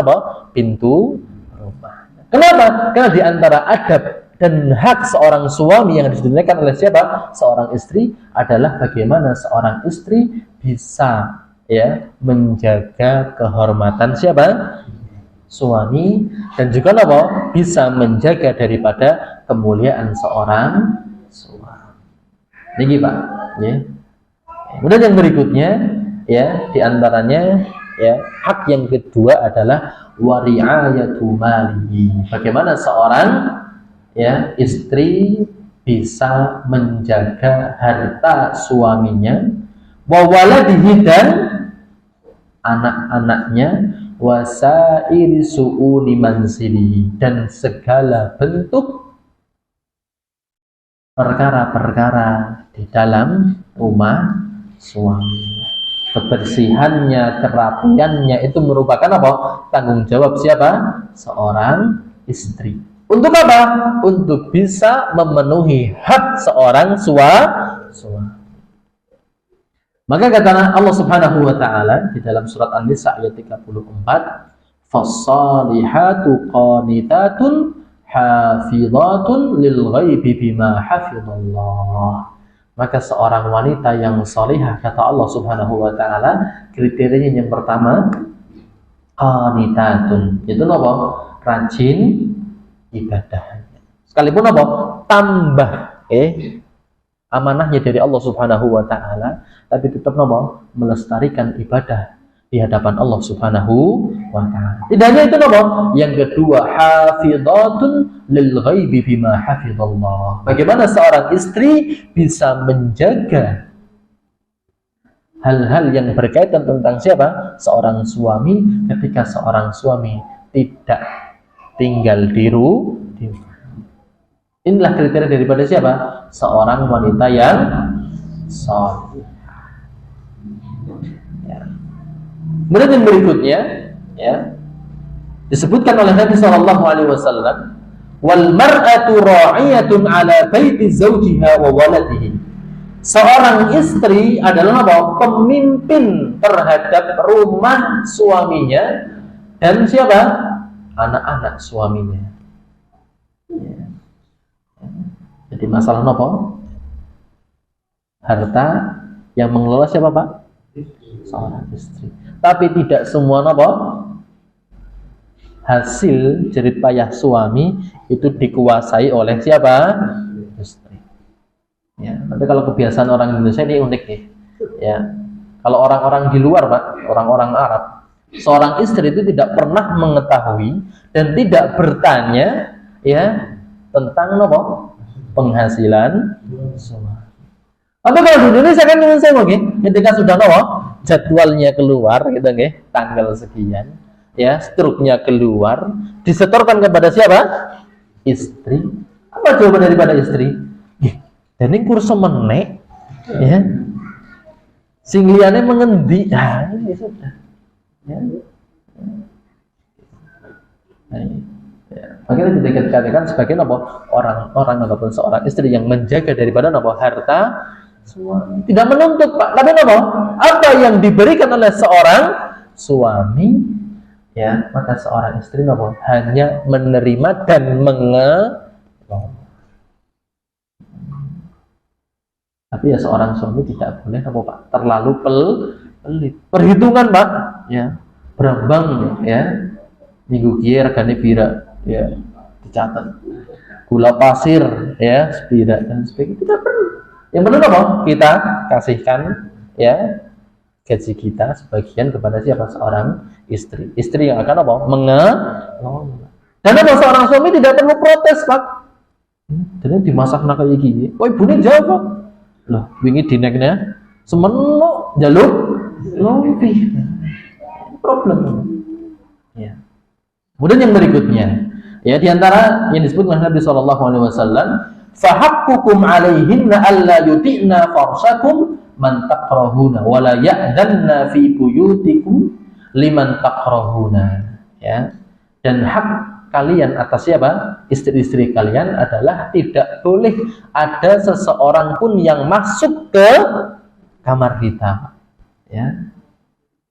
pintu rumahnya. Kenapa? Karena di antara adab dan hak seorang suami yang ditunaikan oleh siapa? Seorang istri adalah bagaimana seorang istri bisa menjaga kehormatan siapa? Suami, dan juga bisa menjaga daripada kemuliaan seorang suami. Ini Pak. Kemudian yang berikutnya di antaranya hak yang kedua adalah wari'ayatu malihi. Bagaimana seorang istri bisa menjaga harta suaminya, wa waladihi, dan anak-anaknya, wasairi su'uni manzili, dan segala bentuk perkara-perkara di dalam rumah suami. Kebersihannya, kerapiannya itu merupakan tanggung jawab siapa? Seorang istri. Untuk apa? Untuk bisa memenuhi hak seorang suami. Maka kata Allah Subhanahu wa taala di dalam surat An-Nisa ayat 34, "Fas-salihatu qanitatun hafizatun lil ghaibi bima hafizallah." Maka seorang wanita yang salihah, kata Allah Subhanahu wa taala, kriterianya yang pertama qanitatun. Itu rajin ibadahnya. Sekalipun tambah amanahnya dari Allah Subhanahu wa taala, tapi tetap melestarikan ibadah di hadapan Allah Subhanahu wa taala. Tidak hanya itu yang kedua, hafizatun lil ghaibi bima hafizallah. Bagaimana seorang istri bisa menjaga hal-hal yang berkaitan tentang siapa? Seorang suami ketika seorang suami tidak tinggal di rumah. Inilah kriteria daripada siapa? Seorang wanita yang salih. Ya. Kemudian yang berikutnya, ya, disebutkan oleh Nabi SAW, wal mar'atu ra'iyatun ala baiti zawjiha wa waladihi. Seorang istri adalah apa? Pemimpin terhadap rumah suaminya dan siapa? Anak-anak suaminya. Ya. Jadi masalah apa? Harta yang mengelola siapa, Pak? Seorang istri. Tapi tidak semua apa? Hasil jerih payah suami itu dikuasai oleh siapa? Istri. Ya, tapi kalau kebiasaan orang Indonesia ini unik nih. Ya. Kalau orang-orang di luar, Pak, orang-orang Arab, seorang istri itu tidak pernah mengetahui dan tidak bertanya ya tentang apa? Penghasilan suami. Tapi kalau di Indonesia kan saya mungkin ketika sudah apa? Jadwalnya keluar gitu nggih, tanggal sekian. Ya, struknya keluar, disetorkan kepada siapa? Istri. Apa jawaban daripada istri? Dan ini kursus menek, ya. Sing liyane mengendi? Ah, ini sudah. Ya. Ya. Makanya dikatakan sebagai apa? Orang ataupun seorang istri yang menjaga daripada apa? Harta suami. Tidak menuntut, Pak. Tapi apa? Apa yang diberikan oleh seorang suami, ya, maka seorang istri apa? Hanya menerima dan mengelola. Tapi ya seorang suami tidak boleh apa, Pak? Terlalu pelit. Perhitungan, Pak, ya. Berambang ya. Minggu kieu regane pira, ya. Dicatat. Gula pasir ya, sepira dan sebagainya. Tidak perlu. Yang perlu apa? Kita kasihkan ya gaji kita sebagian kepada siapa? Seorang istri. Istri yang akan apa? Mengelola. Dan apa seorang suami tidak perlu protes, Pak. Jadi dimasak nak kayak gini. Oh, ibune jawab, Pak. Loh, wingi dineknya semeno jaluk lompi. Problem. Ya. Kemudian yang berikutnya, ya, di antara yang disebut oleh Nabi sallallahu alaihi wasallam, fa haqqukum alaihinna alla yuti'na farsakum man takrahuna wa la ya'dhanna fi buyutikum liman takrahuna. Ya. Dan hak kalian atas siapa? Istri-istri kalian adalah tidak boleh ada seseorang pun yang masuk ke kamar kita. Ya.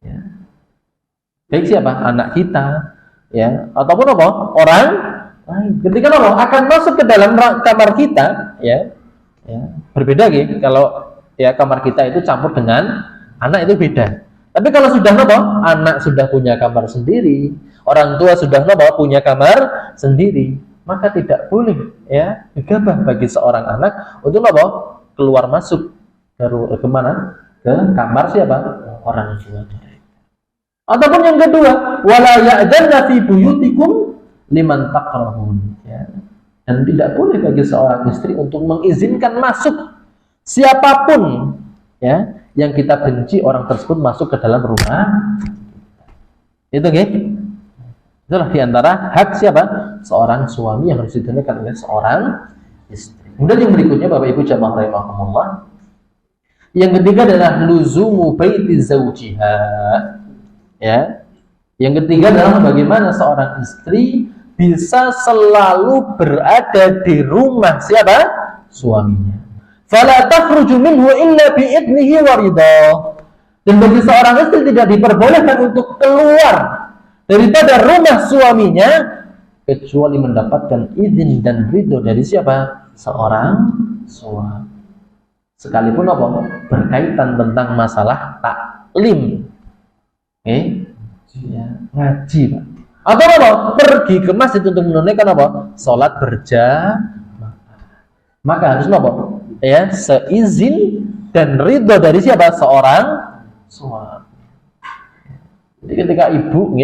Ya. Baik siapa? Anak kita, ya, ataupun apa? Orang lain. Ketika apa? Akan masuk ke dalam kamar kita, ya. Ya. Berbeda gitu. Kalau ya kamar kita itu campur dengan anak itu beda. Tapi kalau sudah apa? Anak sudah punya kamar sendiri, orang tua sudah apa? Punya kamar sendiri, maka tidak boleh ya gegabah bagi seorang anak untuk apa? Keluar masuk ke mana? Ke kamar siapa? Orang tua. Ataupun yang kedua, wala ya'dhanna fi buyutikum liman takrahun, ya. Dan tidak boleh bagi seorang istri untuk mengizinkan masuk siapapun ya yang kita benci orang tersebut masuk ke dalam rumah. Itu nggih. Itulah diantara hak siapa? Seorang suami yang harus ditunaikan oleh seorang istri. Kemudian yang berikutnya, Bapak Ibu jamaah rahimakumullah, yang ketiga adalah luzumu baiti zaujiha. Ya. Yang ketiga adalah bagaimana seorang istri bisa selalu berada di rumah siapa? Suaminya. Fala takhruju minhu illa bi idnihi wa ridha. Dan bagi seorang istri tidak diperbolehkan untuk keluar daripada rumah suaminya kecuali mendapatkan izin dan ridho dari siapa? Seorang suami. Sekalipun apa? Berkaitan tentang masalah taklim. Ya, ngaji, Pak. Atau apa? Pergi ke masjid untuk menunaikan apa? Salat berjamaah. Maka harus apa? Ya, seizin dan ridho dari siapa? Seorang suami. Jadi ketika ibu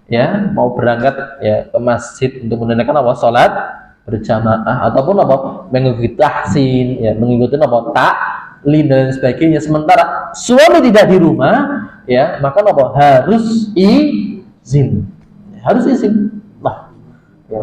ya mau berangkat ya ke masjid untuk menunaikan apa? Salat berjamaah ataupun apa? Mengikuti tahsin, ya, mengikuti apa? Lina dan sebagainya, sementara suami tidak di rumah, ya, maka apa? Harus izin. Harus izin. Lah, ya.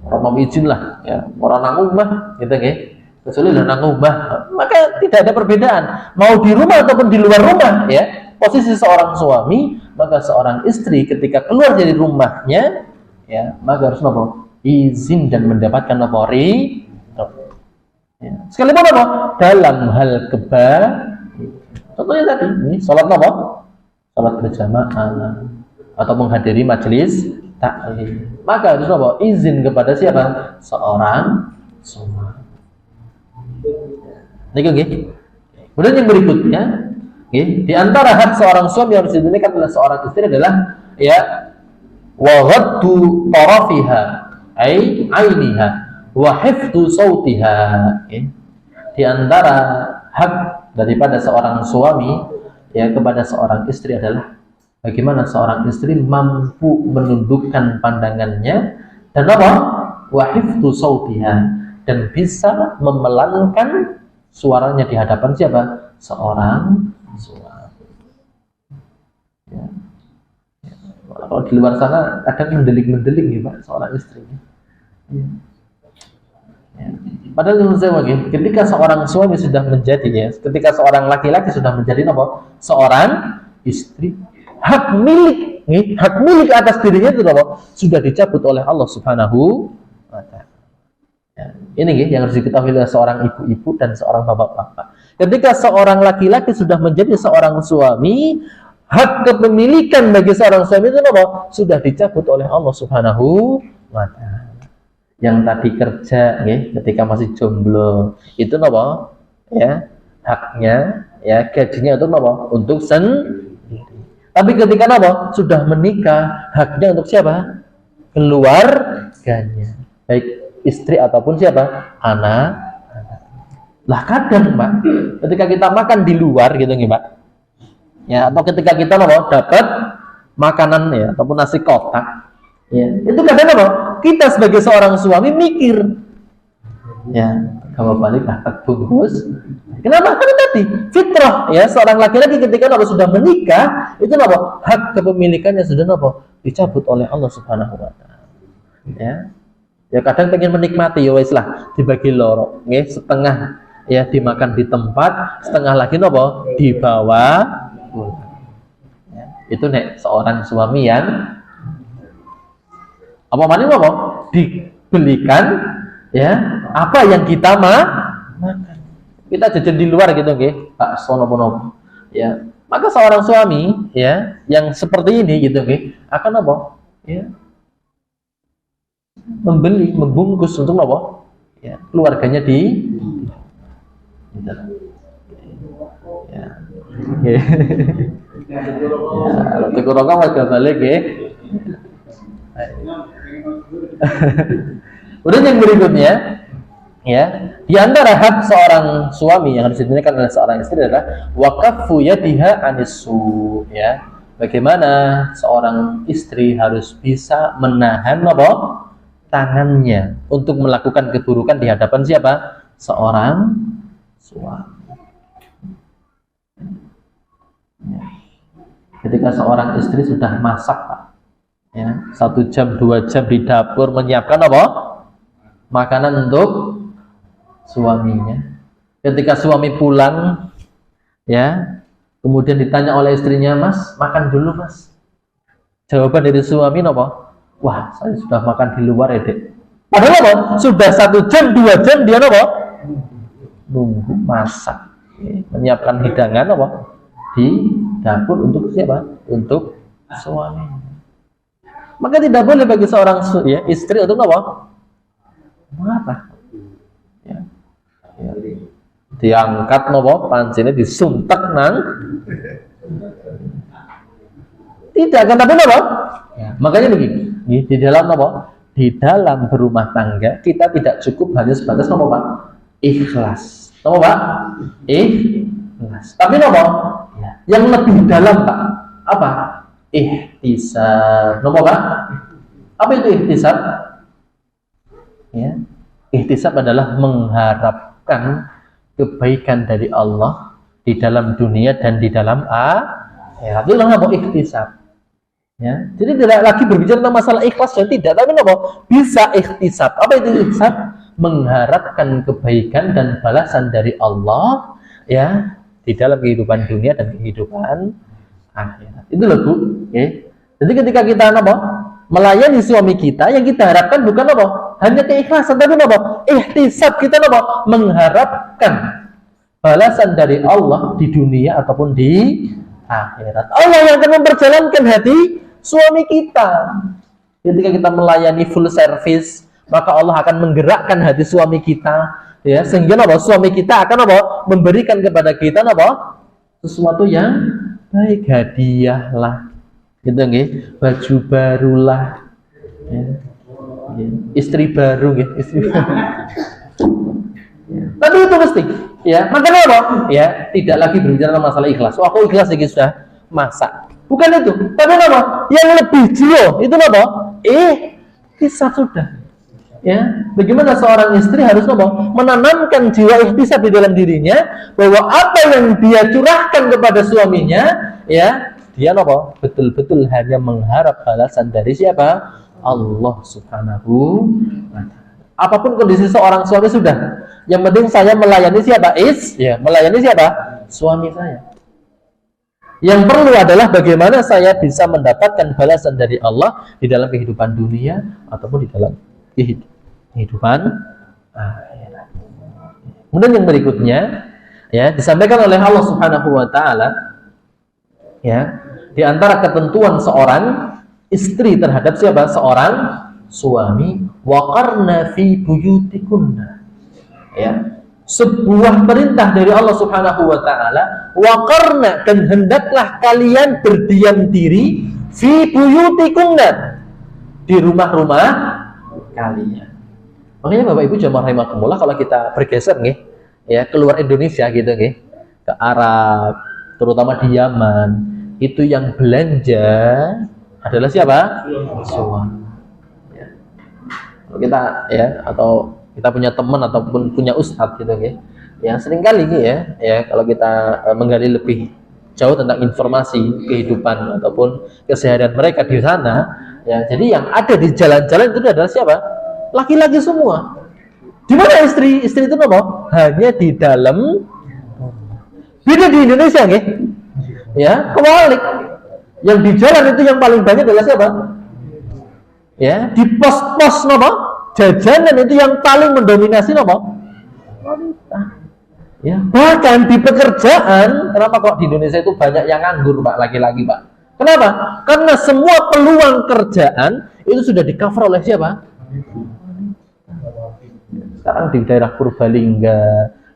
Orang mau izin lah, ya. Orang nang omah, gitu nggih. Kecuali nang omah, maka tidak ada perbedaan. Mau di rumah ataupun di luar rumah, ya. Posisi seorang suami, maka seorang istri ketika keluar dari rumahnya, ya, maka harus apa? Izin dan mendapatkan apa? Ya. Sekalipun apa? Dalam hal contohnya tadi, ini sholat apa? Sholat berjamaah atau menghadiri majelis taklim. Maka harus apa? Izin kepada siapa? Seorang suami. Ini nggih. Kemudian yang berikutnya, di antara hak seorang suami yang harus ditunaikan oleh seorang istri adalah ya wa ghaddu tarafiha ai ainiha wa hifdzu sautiha. Di antara hak daripada seorang suami ya kepada seorang istri adalah bagaimana seorang istri mampu menundukkan pandangannya dan apa? Wa hifdzu sautiha, dan bisa memelankan suaranya di hadapan siapa? Seorang suami. Ya. Kalau di luar sana kadang mendelik-mendelik nih Pak seorang istri. Ya. Ya. Padahal menurut saya ketika seorang suami sudah menjadi ketika seorang laki-laki sudah menjadi apa? Seorang istri, hak milik atas dirinya itu apa? Sudah dicabut oleh Allah Subhanahu wa taala. Ya. Ini yang harus diketahui oleh seorang ibu-ibu dan seorang bapak-bapak. Ketika seorang laki-laki sudah menjadi seorang suami, hak kepemilikan bagi seorang suami itu apa? Sudah dicabut oleh Allah Subhanahu wa taala. Yang tadi kerja ketika masih jomblo itu apa? Ya, haknya ya gajinya itu apa? Untuk sendiri. Tapi ketika apa? Sudah menikah, haknya untuk siapa? Keluarganya. Baik istri ataupun siapa? Anak. Lah kadang Pak, ketika kita makan di luar gitu nih Pak. Ya, atau ketika kita dapat makanan ya ataupun nasi kotak. Ya, itu kadang apa? Kita sebagai seorang suami mikir. Ya, kalau balik tak bungkus. Kenapa? Karena tadi fitrah ya seorang laki-laki ketika sudah menikah, itu apa? Hak kepemilikannya sudah apa? Dicabut oleh Allah Subhanahu wa taala. Ya. Ya kadang pengen menikmati ya wis lah dibagi loro, setengah ya dimakan di tempat, setengah lagi apa? Dibawa pulang. Ya, itu nek seorang suami yang apa mana apa? Dibelikan ya apa yang kita makan. Kita jajan di luar gitu nggih, bakso napa-napa. Ya, maka seorang suami ya yang seperti ini gitu nggih akan apa? Ya, membungkus untuk apa? Ya, keluarganya di ya. Ya. Kalau tukurokang wajah balik ya. Udah yang berikutnya ya, di antara hak seorang suami yang harus ditunaikan oleh seorang istri adalah waqafu yadiha anisu ya. Bagaimana seorang istri harus bisa menahan apa? Tangannya untuk melakukan keburukan di hadapan siapa? Seorang suami. Ya. Ketika seorang istri sudah masak Pak, ya 1 jam 2 jam di dapur menyiapkan apa? Makanan untuk suaminya. Ketika suami pulang, ya kemudian ditanya oleh istrinya, Mas makan dulu Mas. Jawaban dari suami apa? Wah, saya sudah makan di luar ya, Dek. Padahal apa? Sudah 1 jam, 2 jam dia apa? Nunggu masak. Menyiapkan hidangan apa? Di dapur untuk siapa? Untuk suami. Maka tidak boleh bagi seorang istri untuk apa? Mengapa? Ya. Ya. Diangkat apa? Pancinya disuntak nang. Tidak akan tapi apa? Ya. Makanya begini. Di dalam apa? Di dalam berumah tangga kita tidak cukup hanya sebatas apa Pak? Ikhlas. Apa Pak? Ikhlas. Tapi apa? Ya. Yang lebih dalam Pak. Apa? Ihtisab. Apa Pak? Apa itu ihtisab? Ya. Ihtisab adalah mengharapkan kebaikan dari Allah di dalam dunia dan di dalam akhirat. Itu namanya ikhtisab. Ya, jadi tidak lagi berbicara tentang masalah ikhlas dan tidak, tapi apa? Bisa ikhtisab. Apa itu ikhtisab? Mengharapkan kebaikan dan balasan dari Allah ya di dalam kehidupan dunia dan kehidupan akhirat. Itu loh Bu. Okay. Jadi ketika kita apa? Melayani suami kita, yang kita harapkan bukan apa? Hanya keikhlasan, tapi apa? Ihtisab, kita apa? Mengharapkan balasan dari Allah di dunia ataupun di akhirat. Allah yang akan memperjalankan hati suami kita. Ketika kita melayani full service, maka Allah akan menggerakkan hati suami kita, ya, sehingga apa? Suami kita akan apa? Memberikan kepada kita apa? Sesuatu yang baik, hadiah lah, gitu nggih, baju barulah, ya. Istri baru, ya. Istri baru. Ya. Tapi itu mesti, ya. Makanya apa? Ya, tidak lagi berbicara masalah ikhlas. Oh, aku ikhlas lagi sudah masak. Bukan itu. Tapi apa? Yang lebih jauh itu apa? Kisah sudah. Ya, bagaimana seorang istri harus apa? Menanamkan jiwa ihtisab di dalam dirinya, bahwa apa yang dia curahkan kepada suaminya, ya, dia apa? Betul-betul hanya mengharap balasan dari siapa? Allah Subhanahu wa ta'ala. Apapun kondisi seorang suami sudah. Yang penting saya melayani siapa? Ya, melayani siapa? Suami saya. Yang perlu adalah bagaimana saya bisa mendapatkan balasan dari Allah di dalam kehidupan dunia ataupun di dalam kehidupan akhirat. Kemudian yang berikutnya, ya, disampaikan oleh Allah Subhanahu wa ta'ala, ya, di antara ketentuan seorang istri terhadap siapa? Seorang suami, waqarna fi buyutikunna. Ya, sebuah perintah dari Allah Subhanahu wa ta'ala, waqarna, dan hendaklah kalian berdiam diri fi buyutikunna, di rumah-rumah kalian. Makanya Bapak Ibu jamaah rahimakumullah, kalau kita bergeser nih, ya, keluar Indonesia gitu nih, ke Arab, terutama di Yaman, itu yang belanja adalah siapa? Suami. Ya. Kalau kita, ya, atau kita punya teman ataupun punya ustadz gitu ya, yang seringkali ya, kalau kita menggali lebih jauh tentang informasi kehidupan ataupun keseharian mereka di sana, ya, jadi yang ada di jalan-jalan itu adalah siapa? Laki-laki semua. Di mana istri itu apa? Hanya di dalam. Beda di Indonesia nggih. Ya, kebalik. Yang di jalan itu yang paling banyak adalah siapa? Ya, di pos-pos apa? Jajanan itu yang paling mendominasi apa? Wanita. Ya, bahkan di pekerjaan, kenapa kok di Indonesia itu banyak yang nganggur, Pak, laki-laki, Pak? Kenapa? Karena semua peluang kerjaan itu sudah di-cover oleh siapa? Sekarang di daerah Purbalingga,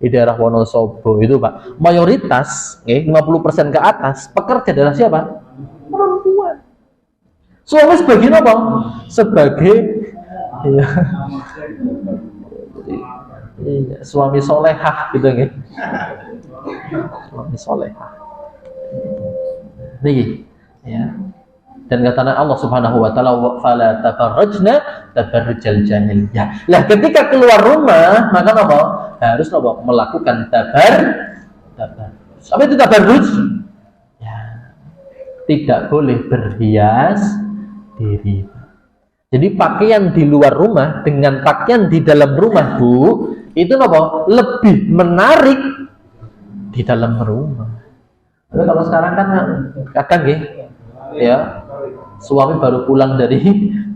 di daerah Wonosobo itu, Pak, mayoritas 50% ke atas pekerja adalah siapa? Perempuan. Suami sebagai apa? Sebagai ya, suami solehah gitu nggih. Suami solehah. Nih, ya. Dan kata Allah Subhanahu wa ta'ala, fala tafarrajna tafarrujal jahiliyah. Lah ketika keluar rumah, maka apa? Harus apa? Melakukan tabarruj. Apa itu tabarruj? Ya. Tidak boleh berhias diri. Jadi pakaian di luar rumah dengan pakaian di dalam rumah, Bu, itu apa? Lebih menarik di dalam rumah. Tapi kalau sekarang kan kadang ya, suami baru pulang dari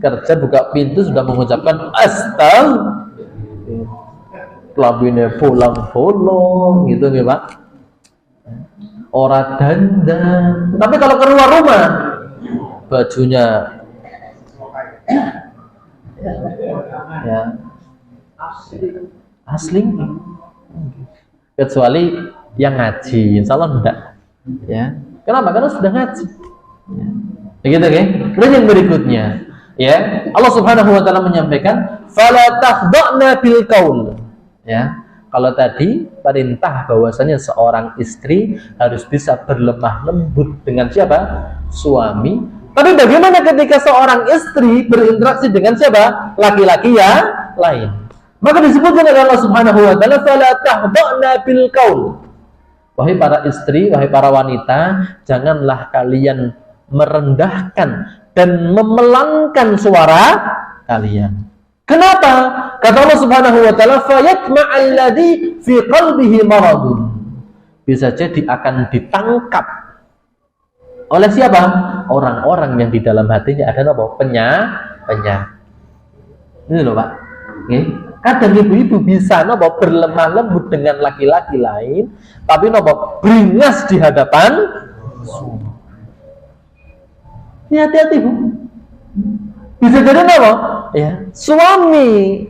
kerja, buka pintu sudah mengucapkan astagfirullah, kelambine bolong-bolong gitu nggih, Pak. Ora dandan. Tapi kalau keluar rumah bajunya ya asli, kecuali yang ngaji, insya Allah enggak. Ya, kenapa? Karena sudah ngaji. Ya. Begitu kan? Kemudian yang berikutnya, ya, Allah Subhanahu wa ta'ala menyampaikan, fala takhda'na bil qaul. Ya, kalau tadi perintah bahwasanya seorang istri harus bisa berlemah lembut dengan siapa? Suami. Tapi bagaimana ketika seorang istri berinteraksi dengan siapa? Laki-laki yang lain. Maka disebutkan oleh Allah Subhanahu wa taala, "Fala tahdha'na bil qaul." Wahai para istri, wahai para wanita, janganlah kalian merendahkan dan memelankan suara kalian. Kenapa? Kata Allah Subhanahu wa taala, "Fayatma'al ladzi fi qalbihi maradun." Bisa jadi akan ditangkap oleh siapa? Orang-orang yang di dalam hatinya ada apa? Penyakit. Ini loh, Pak. Okay. Kadang ibu-ibu bisa berlemah lembut dengan laki-laki lain, tapi beringas di hadapan suami. Ini hati-hati, Bu. Bisa jadi ya, suami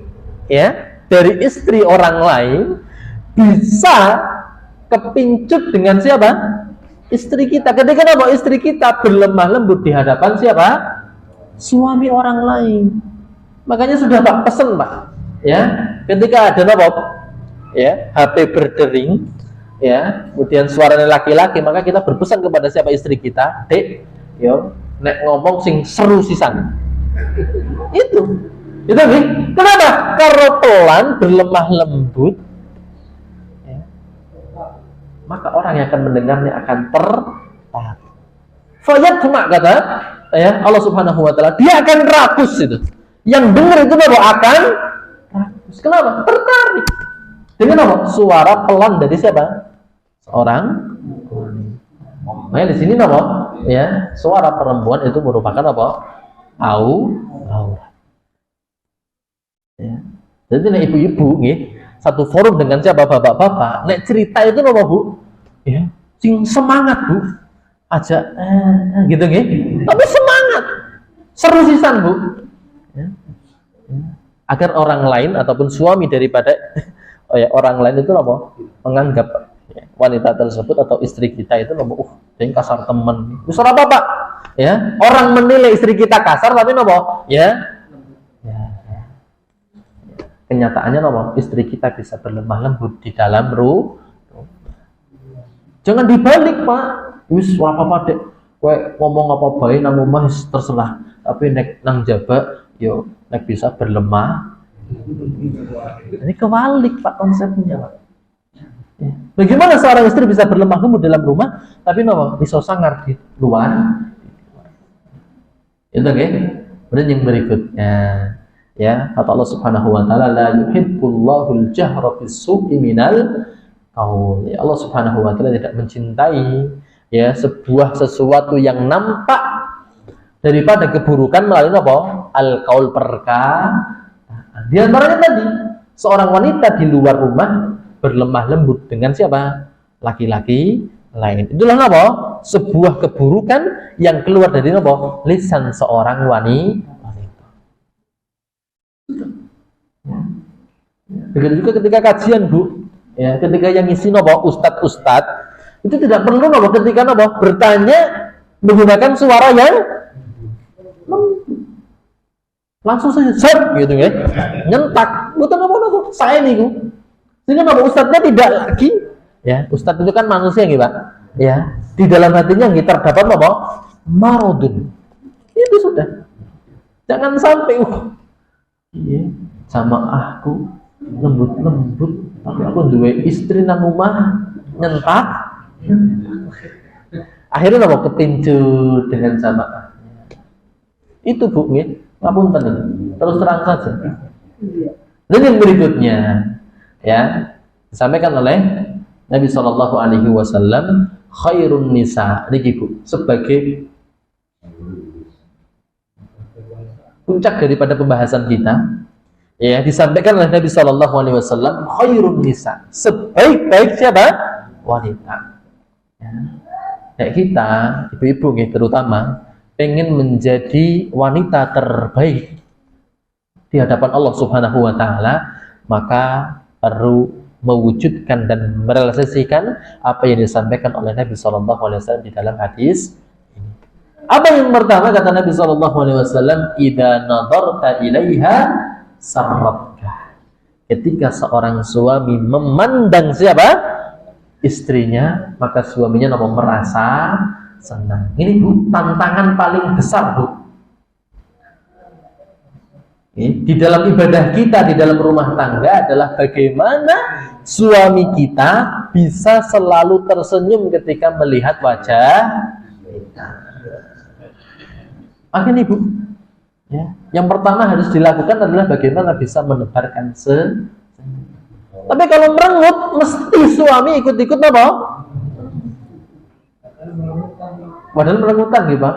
ya dari istri orang lain bisa kepincut dengan siapa? Istri kita. Ketika istri kita berlemah lembut di hadapan siapa? Suami orang lain. Makanya sudah Pak pesen, Pak. Ya, ketika ada ya, HP berdering, ya, kemudian suaranya laki-laki, maka kita berpesan kepada siapa istri kita, "Dek, yo, nek ngomong sing seru sisan." Itu nih. Kenapa? Karena pelan, berlemah lembut, ya, maka orang yang akan mendengarnya akan tertarik. Fayatma, kata ya Allah Subhanahu wa taala, dia akan rakus itu. Yang dengar itu akan rakus. Kenapa? Tertarik. Dengan suara pelan dari siapa? Seorang. Nah, di sini ya, suara perempuan itu merupakan aurat. Ya. Jadi nek ibu-ibu nih, satu forum dengan siapa bapak-bapak, nek cerita itu Bu? Ya, sing semangat, Bu. Aja gitu nih. Tapi semangat. Seru sisan, Bu. Ya. Agar orang lain ataupun suami daripada orang lain itu menganggap ya, wanita tersebut atau istri kita itu yang kasar temen. Besar apa, Pak? Ya, orang menilai istri kita kasar tapi ya, kenyataannya istri kita bisa berlemah lembut di dalam jangan dibalik, Pak. Wis ora apa-apa, Dek. Kowe ngomong apa bae nang omah terserah, tapi nek nang jaba yo nek bisa berlemah. Ini kebalik, Pak, konsepnya, Pak. Ya. Bagaimana seorang istri bisa berlemah lembut dalam rumah tapi bisa sangar di luar? Itu Kemudian yang berikutnya, ya, kata Allah Subhanahu wa taala, la yuhibbullahul jahra bis-su'i minal qaul. Ya, Allah Subhanahu wa taala tidak mencintai ya sesuatu yang nampak daripada keburukan melalui al-qaul, perkataan. Di antaranya tadi, seorang wanita di luar rumah berlemah lembut dengan siapa? Laki-laki lain. Itulah sebuah keburukan yang keluar dari lisan seorang wanita. Begitu juga ketika kajian, Bu. Ya, ketika yang ngisi ustadz itu tidak perlu ketika bertanya menggunakan suara yang langsung saja gitu ya, nyentak, bukan saya nih, Bu. Sehingga ustadznya tidak lagi, ya, ustadz itu kan manusia gitu, Pak. Ya, di dalam hatinya terdapat marodun. Itu sudah. Jangan sampai iya, sama aku lembut-lembut, tapi aku duwe istri nang rumah nyentak. Akhirnya ketinju dengan sama. Itu, Bu, nggih. Ngapunten ini. Terus terang saja. Dan yang berikutnya, ya, disampaikan oleh Nabi Shallallahu Alaihi Wasallam, khairun nisa, ini Bu, sebagai puncak daripada pembahasan kita, ya, disampaikan oleh Nabi Shallallahu Alaihi Wasallam, khairun nisa, sebaik-baik siapa? Wanita. Ya. Kayak kita, ibu-ibu nih terutama, pengen menjadi wanita terbaik di hadapan Allah Subhanahu wa taala, maka perlu mewujudkan dan merealisasikan apa yang disampaikan oleh Nabi Shallallahu Alaihi Wasallam di dalam hadis ini. Apa yang pertama kata Nabi Shallallahu Alaihi Wasallam, idza nadarta ilaiha sarratka. Ketika seorang suami memandang siapa? Istrinya, maka suaminya merasa senang. Ini, Bu, tantangan paling besar, Bu. Di dalam ibadah kita, di dalam rumah tangga adalah bagaimana suami kita bisa selalu tersenyum ketika melihat wajah kita. Makanya Ibu, ya, yang pertama harus dilakukan adalah bagaimana bisa menebarkan senyum. Tapi kalau merengut, mesti suami ikut-ikut apa? Padahal merengutan gitu Pak.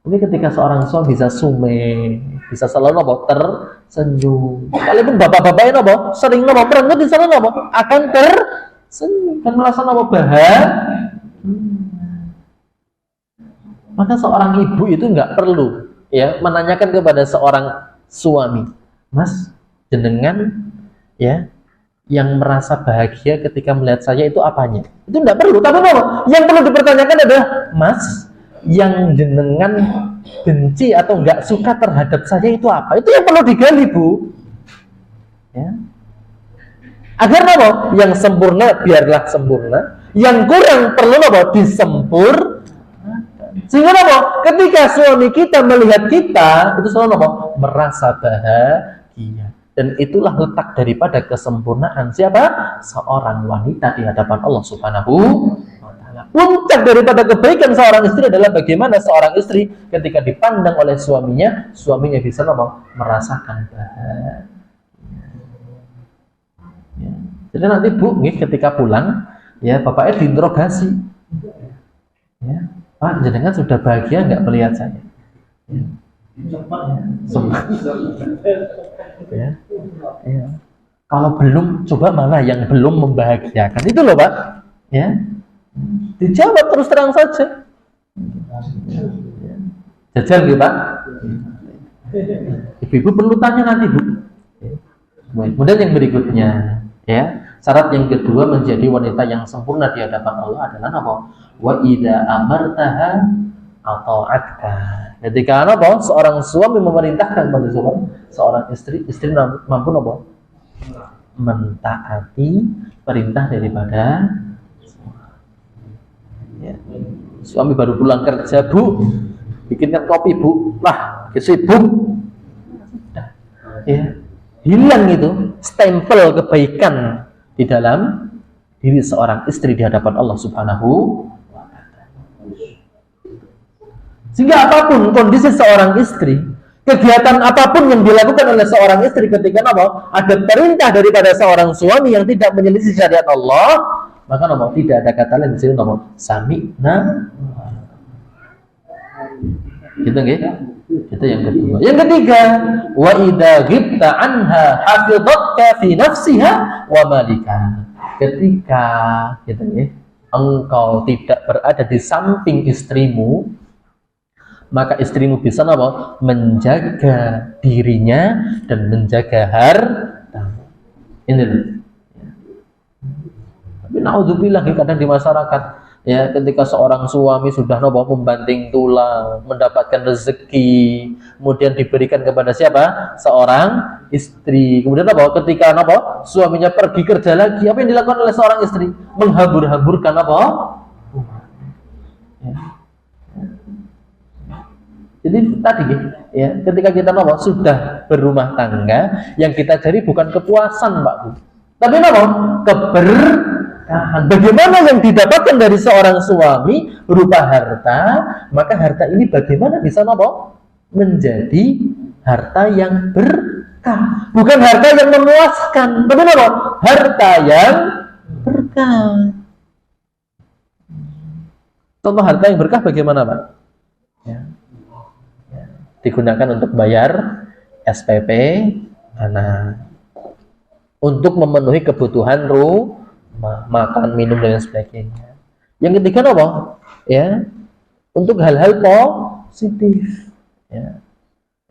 Ini ketika seorang suami bisa sume, bisa selalu apa? Tersenyum. Walaupun bapak-bapaknya apa? Sering apa? Merengut di sana apa? Akan tersenyum dan merasa apa? Bahagia. Maka seorang ibu itu nggak perlu ya menanyakan kepada seorang suami, Mas, jenengan ya yang merasa bahagia ketika melihat saya itu apanya? Itu nggak perlu. Tapi apa? Yang perlu dipertanyakan adalah, Mas, yang jenengan benci atau nggak suka terhadap saya itu apa? Itu yang perlu digali, Bu. Ya. Agar apa? Yang sempurna biarlah sempurna, yang kurang perlu apa? Disempurnakan. Sehingga apa? Ketika suami kita melihat kita, itu selalu apa? Merasa bahagia. Dan itulah letak daripada kesempurnaan siapa? Seorang wanita di hadapan Allah Subhanahu. Puncak daripada kebaikan seorang istri adalah bagaimana seorang istri ketika dipandang oleh suaminya bisa merasakan bahagia. Ya. Jadi nanti Bu, ketika pulang, ya bapaknya diinterogasi. Ya, Pak, jenengan sudah bahagia nggak melihat saya? Ya. Sempat. Ya. Ya. Kalau belum, coba mana yang belum membahagiakan itu loh Pak. Ya. Dijawab terus terang saja. Jajal gitu Pak. Ibu-ibu perlu tanya nanti Bu. Kemudian yang berikutnya, ya, syarat yang kedua menjadi wanita yang sempurna di hadapan Allah adalah apa? Wa idza amartaha ata'atka. Ketika apa? Seorang suami memerintahkan pada seorang istri mampu apa? Mentaati perintah daripada ya. Suami baru pulang kerja, Bu, bikinkan kopi Bu, lah sibuk, ya, hilang itu stempel kebaikan di dalam diri seorang istri di hadapan Allah Subhanahu wa Ta'ala. Sehingga apapun kondisi seorang istri, kegiatan apapun yang dilakukan oleh seorang istri ketika apa? Ada perintah daripada seorang suami yang tidak menyelisih syariat Allah, maka tidak ada kata lain di sini sami'na. Gitu nggih? Itu yang kedua. Yang ketiga, wa idza ghibta anha hafidhatka fi nafsiha wa malika. Ketika gitu nggih, engkau tidak berada di samping istrimu, maka istrimu bisa menjaga dirinya dan menjaga harta. Ini loh. Tapi naudzubillah kadang di masyarakat ya ketika seorang suami sudah membanting tulang, mendapatkan rezeki, kemudian diberikan kepada siapa? Seorang istri. Kemudian ketika suaminya pergi kerja lagi, apa yang dilakukan oleh seorang istri? Menghambur-hamburkan ya. Jadi tadi ya, ketika kita sudah berumah tangga, yang kita cari bukan kepuasan, Pak Bu. Tapi keberkahan. Bagaimana yang didapatkan dari seorang suami berupa harta, maka harta ini bagaimana bisa menjadi harta yang berkah, bukan harta yang memuaskan, tapi harta yang berkah. Contoh harta yang berkah bagaimana Pak? Ya. Digunakan untuk bayar SPP anak, untuk memenuhi kebutuhan makan, minum dan sebagainya. Yang ketiga ya, untuk hal-hal positif,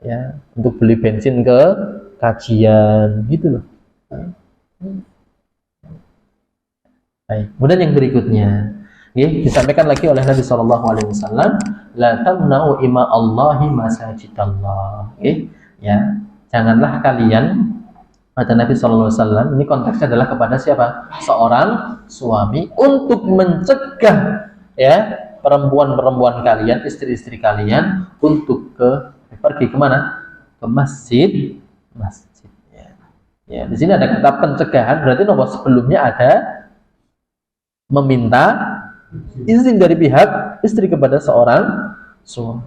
ya, untuk beli bensin ke kajian, gitu loh. Baik. Kemudian yang berikutnya, disampaikan lagi oleh Nabi SAW, la tamna'u ima Allahi masajidallah. Ya, janganlah kalian, kata Nabi SAW, ini konteksnya adalah kepada siapa? Seorang suami, untuk mencegah ya perempuan-perempuan kalian, istri-istri kalian untuk ke pergi kemana? Ke masjid. Ya, di sini ada kata pencegahan, berarti nomor sebelumnya ada meminta izin dari pihak istri kepada seorang suami.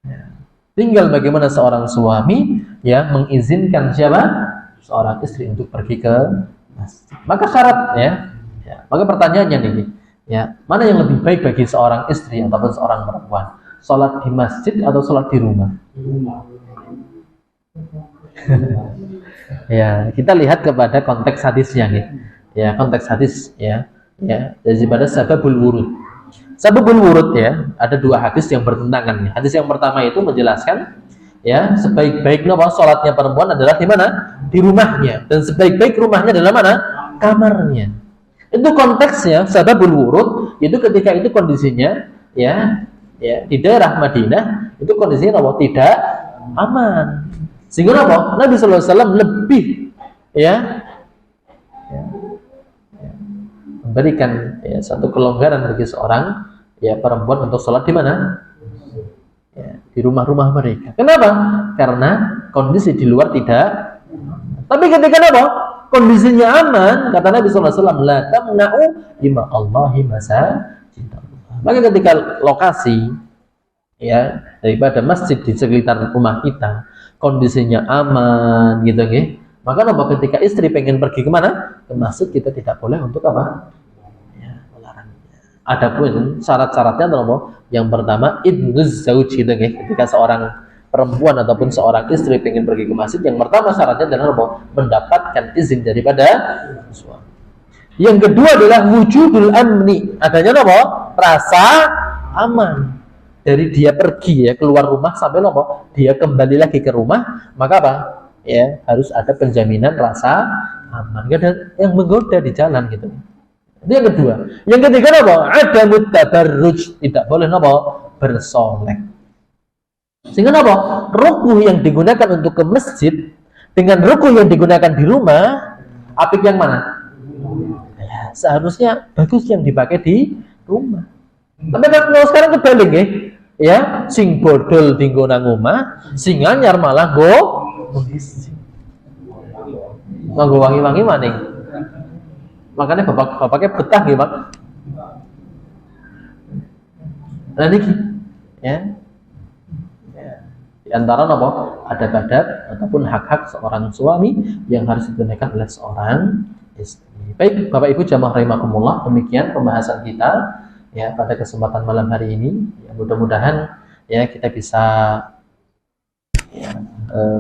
Ya. Tinggal bagaimana seorang suami ya mengizinkan siapa? Seorang istri untuk pergi ke masjid. Maka syarat ya. Maka pertanyaannya nih, ya, mana yang lebih baik bagi seorang istri ataupun seorang perempuan? Sholat di masjid atau sholat di rumah? Ya, kita lihat kepada konteks hadisnya nih. Ya, konteks hadis ya. Daripada sababul wurud. Sababul wurud ya, ada dua hadis yang bertentangan nih. Hadis yang pertama itu menjelaskan ya, sebaik-baiknya sholatnya perempuan adalah di mana? Di rumahnya. Dan sebaik-baik rumahnya adalah mana? Kamarnya. Itu konteksnya sababul wurud, itu ketika itu kondisinya ya di daerah Madinah itu kondisinya apa? Tidak aman. Sehingga apa? Nabi sallallahu alaihi wasallam lebih memberikan satu kelonggaran bagi seorang perempuan untuk sholat di mana? Di rumah-rumah mereka. Kenapa? Karena kondisi di luar tidak. Tapi ketika apa? Kondisinya aman, kata Nabi sallallahu alaihi wasallam, la tamna'u ima Allahi masajidallah. Maka ketika lokasi daripada masjid di sekitar rumah kita kondisinya aman gitu nggih. Maka apa ketika istri pengen pergi kemana? Ke masjid, kita tidak boleh untuk apa? Melarangnya. Adapun syarat-syaratnya adalah apa? Yang pertama idnuz zauj gitu nggih. Ketika seorang perempuan ataupun seorang istri pengen pergi ke masjid, yang pertama syaratnya adalah apa? Mendapatkan izin daripada suami. Yang kedua adalah wujudul amni. Adanya apa? Rasa aman. Dari dia pergi keluar rumah sampai dia kembali lagi ke rumah, maka apa? Harus ada penjaminan rasa aman. Gak ada yang menggoda di jalan gitu. Itu yang kedua. Yang ketiga apa? Ada mutabarruj, tidak boleh bersolek. Sehingga ruku yang digunakan untuk ke masjid dengan ruku yang digunakan di rumah, apik yang mana? Seharusnya bagus yang dipakai di rumah. Tapi kalau sekarang kebalik sing bodol dinggo nang omah, sing anyar malah nganggo wangi-wangi maning. Makanya bapaknya betah nggih, Pak. Nah niki di antara adab-adab ataupun hak-hak seorang suami yang harus ditunaikan oleh seorang istri. Baik, Bapak Ibu jamaah rahimakumullah, demikian pembahasan kita pada kesempatan malam hari ini. Mudah-mudahan kita bisa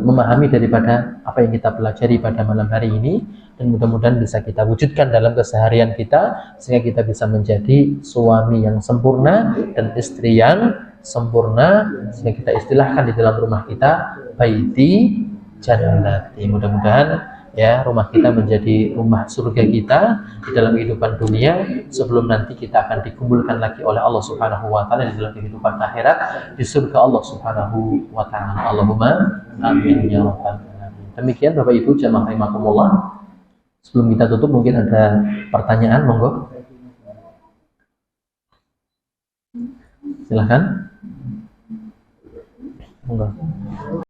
memahami daripada apa yang kita pelajari pada malam hari ini, dan mudah-mudahan bisa kita wujudkan dalam keseharian kita sehingga kita bisa menjadi suami yang sempurna dan istri yang sempurna, sehingga kita istilahkan di dalam rumah kita baiti jannati. Mudah-mudahan rumah kita menjadi rumah surga kita di dalam kehidupan dunia, sebelum nanti kita akan dikumpulkan lagi oleh Allah Subhanahu wa taala di dalam kehidupan akhirat di surga Allah Subhanahu wa taala. Allahumma amin ya rabbal alamin. Demikian Bapak Ibu jamaah rahimakumullah. Sebelum kita tutup mungkin ada pertanyaan, monggo. Silakan. Monggo.